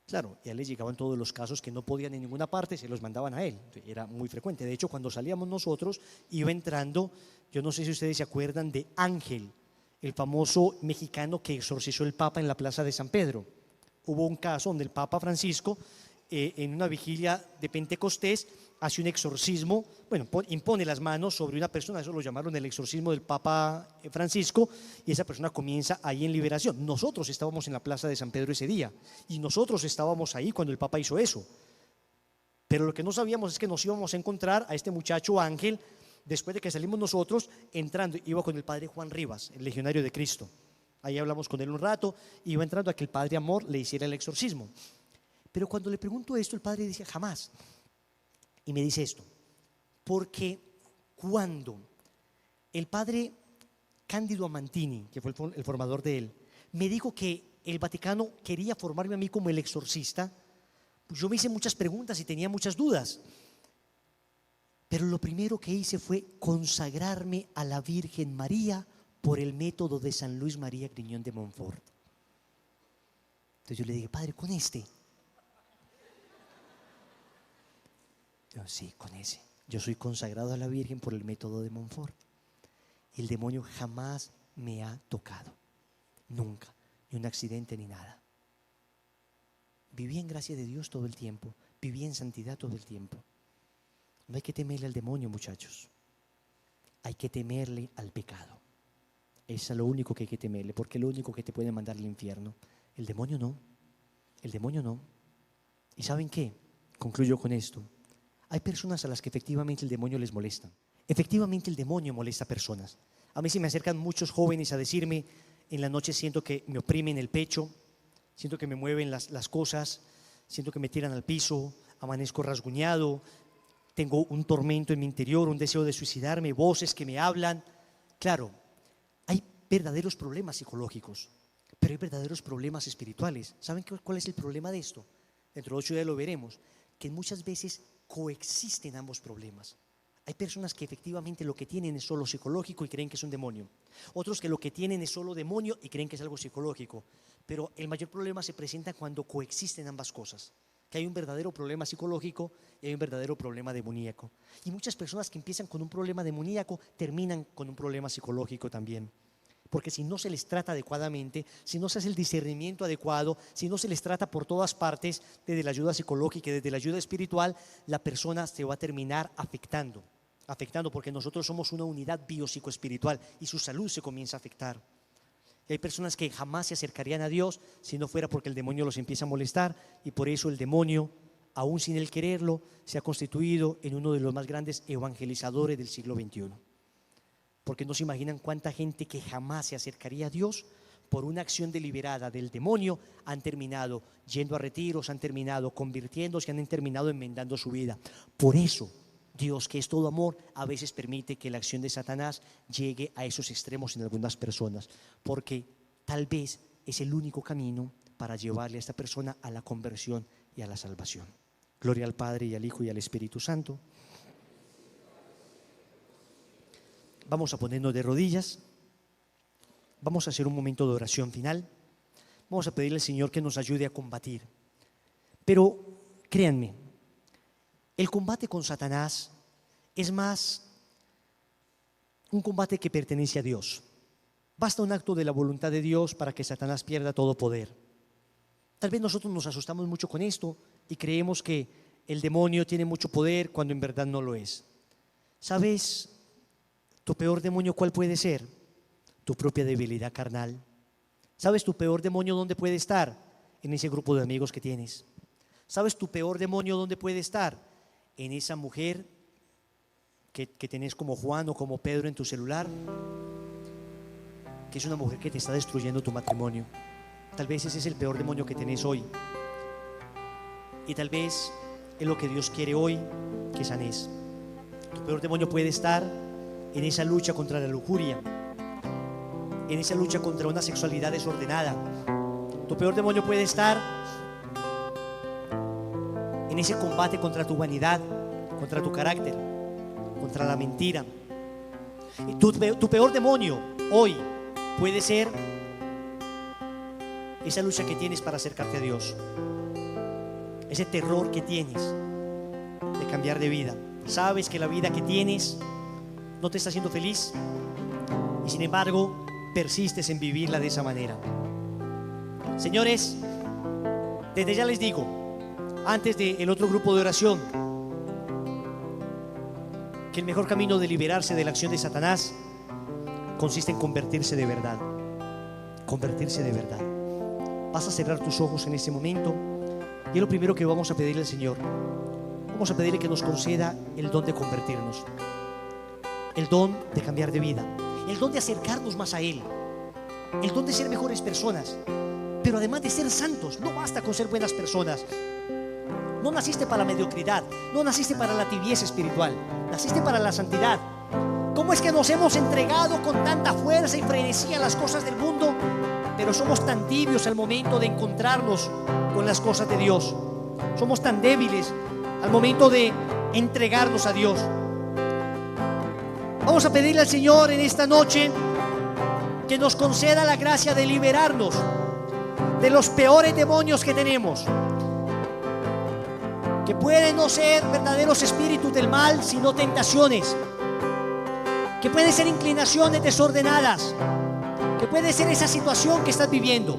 Claro, y a él le llegaban todos los casos que no podían en ninguna parte, se los mandaban a él, era muy frecuente. De hecho, cuando salíamos nosotros, iba entrando, yo no sé si ustedes se acuerdan de Ángel, el famoso mexicano que exorcizó el Papa en la plaza de San Pedro. Hubo un caso donde el Papa Francisco en una vigilia de Pentecostés, hace un exorcismo, bueno, impone las manos sobre una persona, eso lo llamaron el exorcismo del Papa Francisco, y esa persona comienza ahí en liberación. Nosotros estábamos en la plaza de San Pedro ese día, y nosotros estábamos ahí cuando el Papa hizo eso. Pero lo que no sabíamos es que nos íbamos a encontrar a este muchacho Ángel, después de que salimos nosotros, entrando, iba con el padre Juan Rivas, el legionario de Cristo. Ahí hablamos con él un rato, iba entrando a que el padre Amor le hiciera el exorcismo. Pero cuando le pregunto esto, el padre dice: jamás. Y me dice esto: porque cuando el padre Cándido Amantini, que fue el formador de él, me dijo que el Vaticano quería formarme a mí como el exorcista, pues yo me hice muchas preguntas y tenía muchas dudas. Pero lo primero que hice fue consagrarme a la Virgen María por el método de San Luis María Griñón de Montfort. Entonces yo le dije: padre, ¿con este? Yo: sí, con ese. Yo soy consagrado a la Virgen por el método de Montfort. El demonio jamás me ha tocado, nunca, ni un accidente ni nada. Viví en gracia de Dios todo el tiempo, viví en santidad todo el tiempo. No hay que temerle al demonio, muchachos. Hay que temerle al pecado. Eso es lo único que hay que temerle, porque es lo único que te puede mandar al infierno. El demonio no. El demonio no. ¿Y saben qué? Concluyo con esto. Hay personas a las que efectivamente el demonio les molesta. Efectivamente el demonio molesta a personas. A mí se me acercan muchos jóvenes a decirme: en la noche siento que me oprimen el pecho, siento que me mueven las cosas, siento que me tiran al piso, amanezco rasguñado, tengo un tormento en mi interior, un deseo de suicidarme, voces que me hablan. Claro, hay verdaderos problemas psicológicos, pero hay verdaderos problemas espirituales. ¿Saben cuál es el problema de esto? Dentro de 8 días lo veremos, que muchas veces coexisten ambos problemas. Hay personas que efectivamente lo que tienen es solo psicológico y creen que es un demonio. Otros que lo que tienen es solo demonio y creen que es algo psicológico. Pero el mayor problema se presenta cuando coexisten ambas cosas. Que hay un verdadero problema psicológico y hay un verdadero problema demoníaco. Y muchas personas que empiezan con un problema demoníaco terminan con un problema psicológico también. Porque si no se les trata adecuadamente, si no se hace el discernimiento adecuado, si no se les trata por todas partes, desde la ayuda psicológica y desde la ayuda espiritual, la persona se va a terminar afectando, porque nosotros somos una unidad biopsicoespiritual y su salud se comienza a afectar. Y hay personas que jamás se acercarían a Dios si no fuera porque el demonio los empieza a molestar, y por eso el demonio, aún sin él quererlo, se ha constituido en uno de los más grandes evangelizadores del siglo XXI. Porque no se imaginan cuánta gente que jamás se acercaría a Dios por una acción deliberada del demonio han terminado yendo a retiros, han terminado convirtiéndose, han terminado enmendando su vida. Por eso Dios, que es todo amor, a veces permite que la acción de Satanás llegue a esos extremos en algunas personas, porque tal vez es el único camino para llevarle a esta persona a la conversión y a la salvación. Gloria al Padre y al Hijo y al Espíritu Santo. Vamos a ponernos de rodillas. Vamos a hacer un momento de oración final. Vamos a pedirle al Señor que nos ayude a combatir. Pero créanme, el combate con Satanás es más un combate que pertenece a Dios. Basta un acto de la voluntad de Dios para que Satanás pierda todo poder. Tal vez nosotros nos asustamos mucho con esto y creemos que el demonio tiene mucho poder cuando en verdad no lo es. ¿Sabes tu peor demonio cuál puede ser? Tu propia debilidad carnal. ¿Sabes tu peor demonio dónde puede estar? En ese grupo de amigos que tienes. ¿Sabes tu peor demonio dónde puede estar? En esa mujer que tenés como Juan o como Pedro en tu celular, que es una mujer que te está destruyendo tu matrimonio. Tal vez ese es el peor demonio que tenés hoy, y tal vez es lo que Dios quiere hoy que sanes. Tu peor demonio puede estar en esa lucha contra la lujuria, en esa lucha contra una sexualidad desordenada. Tu peor demonio puede estar en ese combate contra tu vanidad, contra tu carácter, contra la mentira. Y tu peor demonio hoy puede ser esa lucha que tienes para acercarte a Dios, ese terror que tienes de cambiar de vida. Sabes que la vida que tienes no te está haciendo feliz y sin embargo persistes en vivirla de esa manera. Señores, desde ya les digo, antes del otro grupo de oración, que el mejor camino de liberarse de la acción de Satanás consiste en convertirse de verdad. Convertirse de verdad. Vas a cerrar tus ojos en este momento y es lo primero que vamos a pedirle al Señor. Vamos a pedirle que nos conceda el don de convertirnos, el don de cambiar de vida, el don de acercarnos más a Él, el don de ser mejores personas. Pero además de ser santos, no basta con ser buenas personas. No naciste para la mediocridad, no naciste para la tibieza espiritual, naciste para la santidad. ¿Cómo es que nos hemos entregado con tanta fuerza y frenesí a las cosas del mundo, pero somos tan tibios al momento de encontrarnos con las cosas de Dios? Somos tan débiles al momento de entregarnos a Dios. Vamos a pedirle al Señor en esta noche que nos conceda la gracia de liberarnos de los peores demonios que tenemos, que pueden no ser verdaderos espíritus del mal, sino tentaciones, que pueden ser inclinaciones desordenadas, que puede ser esa situación que estás viviendo.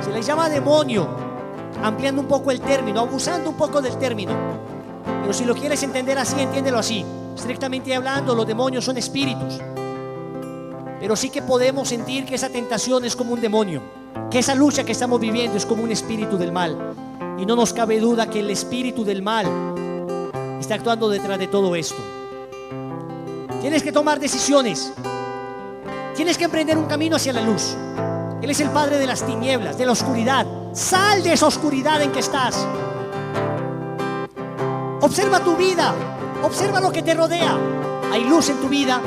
Se le llama demonio, ampliando un poco el término, abusando un poco del término, pero si lo quieres entender así, entiéndelo así. Estrictamente hablando, los demonios son espíritus, pero sí que podemos sentir que esa tentación es como un demonio, que esa lucha que estamos viviendo es como un espíritu del mal. Y no nos cabe duda que el espíritu del mal está actuando detrás de todo esto. Tienes que tomar decisiones. Tienes que emprender un camino hacia la luz. Él es el padre de las tinieblas, de la oscuridad. Sal de esa oscuridad en que estás. Observa tu vida. Observa lo que te rodea. Hay luz en tu vida.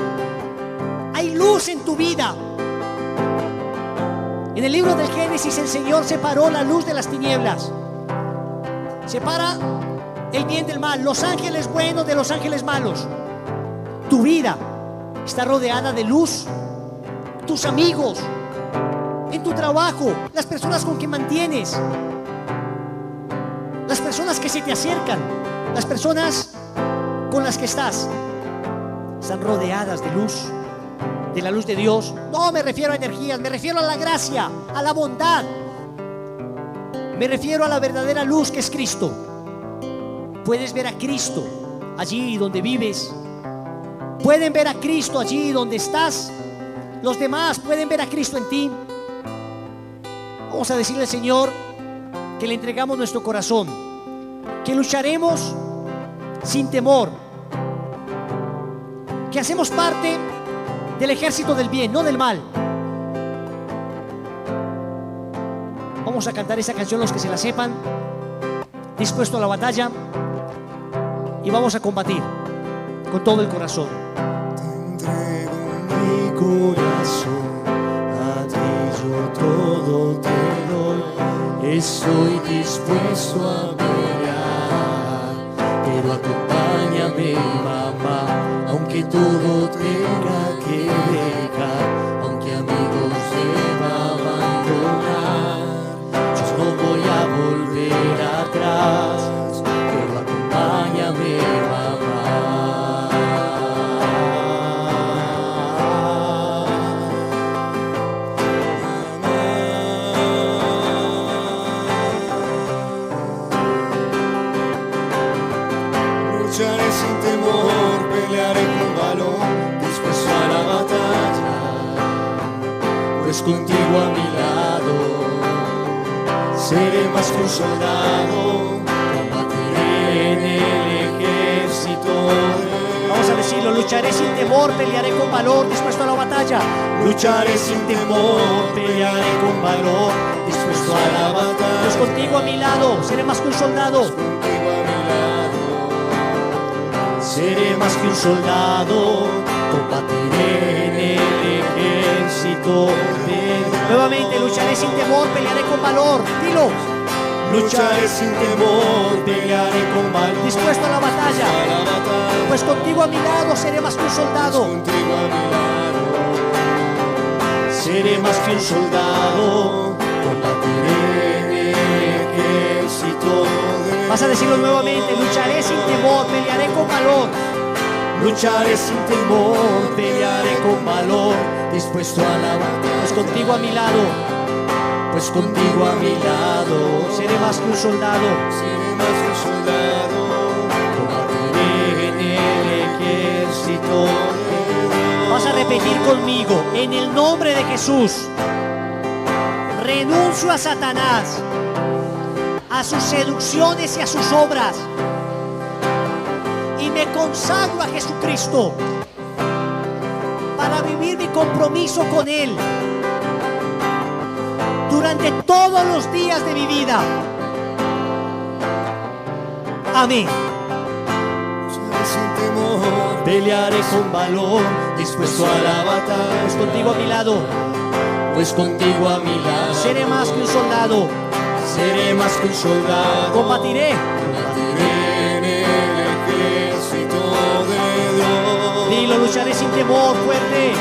Hay luz en tu vida. En el libro del Génesis el Señor separó la luz de las tinieblas. Separa el bien del mal, los ángeles buenos de los ángeles malos. Tu vida está rodeada de luz. Tus amigos, en tu trabajo, las personas con que mantienes, las personas que se te acercan, las personas con las que están rodeadas de luz, de la luz de Dios. No me refiero a energías, me refiero a la gracia, a la bondad. Me refiero a la verdadera luz que es Cristo. Puedes ver a Cristo allí donde vives. Pueden ver a Cristo allí donde estás. Los demás pueden ver a Cristo en ti. Vamos a decirle al Señor que le entregamos nuestro corazón, que lucharemos sin temor, que hacemos parte del ejército del bien, no del mal. Vamos a cantar esa canción los que se la sepan, dispuesto a la batalla, y vamos a combatir con todo el corazón. Te entrego mi corazón, a ti yo todo te doy. Estoy dispuesto a pelear, pero acompáñame, mamá, aunque todo tenga que dejar, aunque amigos deba abandonar. No voy a volver atrás, pero acompáñame, mamá. Lucharé sin temor, pelearé con valor, dispuesto a la batalla, pues contigo a mi lado seré más que un soldado, combatiré en el ejército. Vamos a decirlo, lucharé sin temor, pelearé con valor, dispuesto a la batalla. Lucharé sin temor, pelearé con valor, dispuesto a la batalla. Pues contigo a mi lado, seré más que un soldado. Contigo a mi lado, seré más que un soldado, combatiré en el ejército de Nuevamente, lucharé sin temor, pelearé con valor. Dilo. Lucharé sin temor, pelearé con valor, dispuesto a la batalla. a la batalla. Pues contigo a mi lado seré más que un soldado. Contigo a mi lado, seré más que un soldado, combatiré en el ejército de... Vas a decirlo nuevamente, lucharé sin temor, pelearé con valor. Lucharé sin temor, pelearé con valor, dispuesto a la batalla. Pues contigo a mi lado pues contigo a mi lado seré más que un soldado. seré más que un soldado, combatiré en el ejército de Dios. Vas a repetir conmigo, en el nombre de Jesús, renuncio a Satanás, a sus seducciones y a sus obras, y me consagro a Jesucristo para vivir mi compromiso con Él durante todos los días de mi vida. Amén. Lucharé sin temor, pelearé con valor, dispuesto a la batalla, Pues contigo a mi lado pues contigo a mi lado seré más que un soldado. seré más que un soldado, Combatiré, combatiré en el ejército de Dios. dilo, lucharé sin temor, fuerte.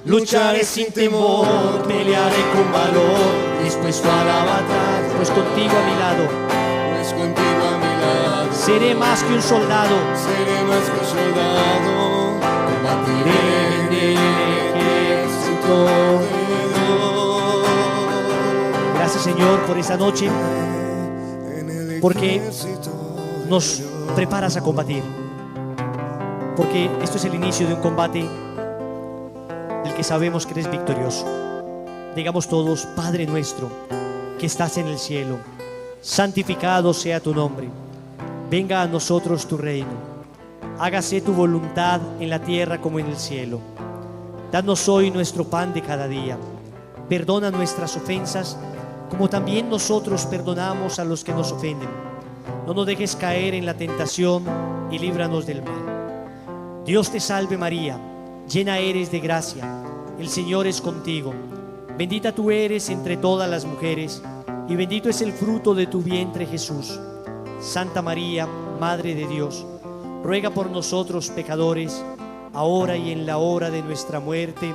Lucharé sin temor, pelearé con valor, dispuesto a la batalla, Pues contigo a mi lado pues contigo a mi lado seré más que un soldado. seré más que un soldado, combatiré en el ejército de Dios. Gracias, Señor, por esta noche, En el porque ejército de nos Dios. preparas a combatir. Porque esto es el inicio de un combate del que sabemos que eres victorioso. Digamos todos: Padre nuestro que estás en el cielo, santificado sea tu nombre. Venga a nosotros tu reino. Hágase tu voluntad en la tierra como en el cielo. Danos hoy nuestro pan de cada día. Perdona nuestras ofensas, como también nosotros perdonamos a los que nos ofenden. No nos dejes caer en la tentación y líbranos del mal. Dios te salve María, llena eres de gracia, el Señor es contigo. Bendita tú eres entre todas las mujeres, y bendito es el fruto de tu vientre Jesús. Santa María, Madre de Dios, ruega por nosotros pecadores, ahora y en la hora de nuestra muerte.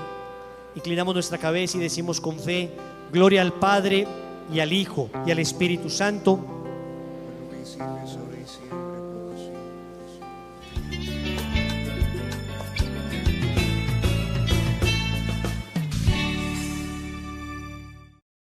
Inclinamos nuestra cabeza y decimos con fe: gloria al Padre, y al Hijo, y al Espíritu Santo. Principios, ahora y siempre, por los siglos.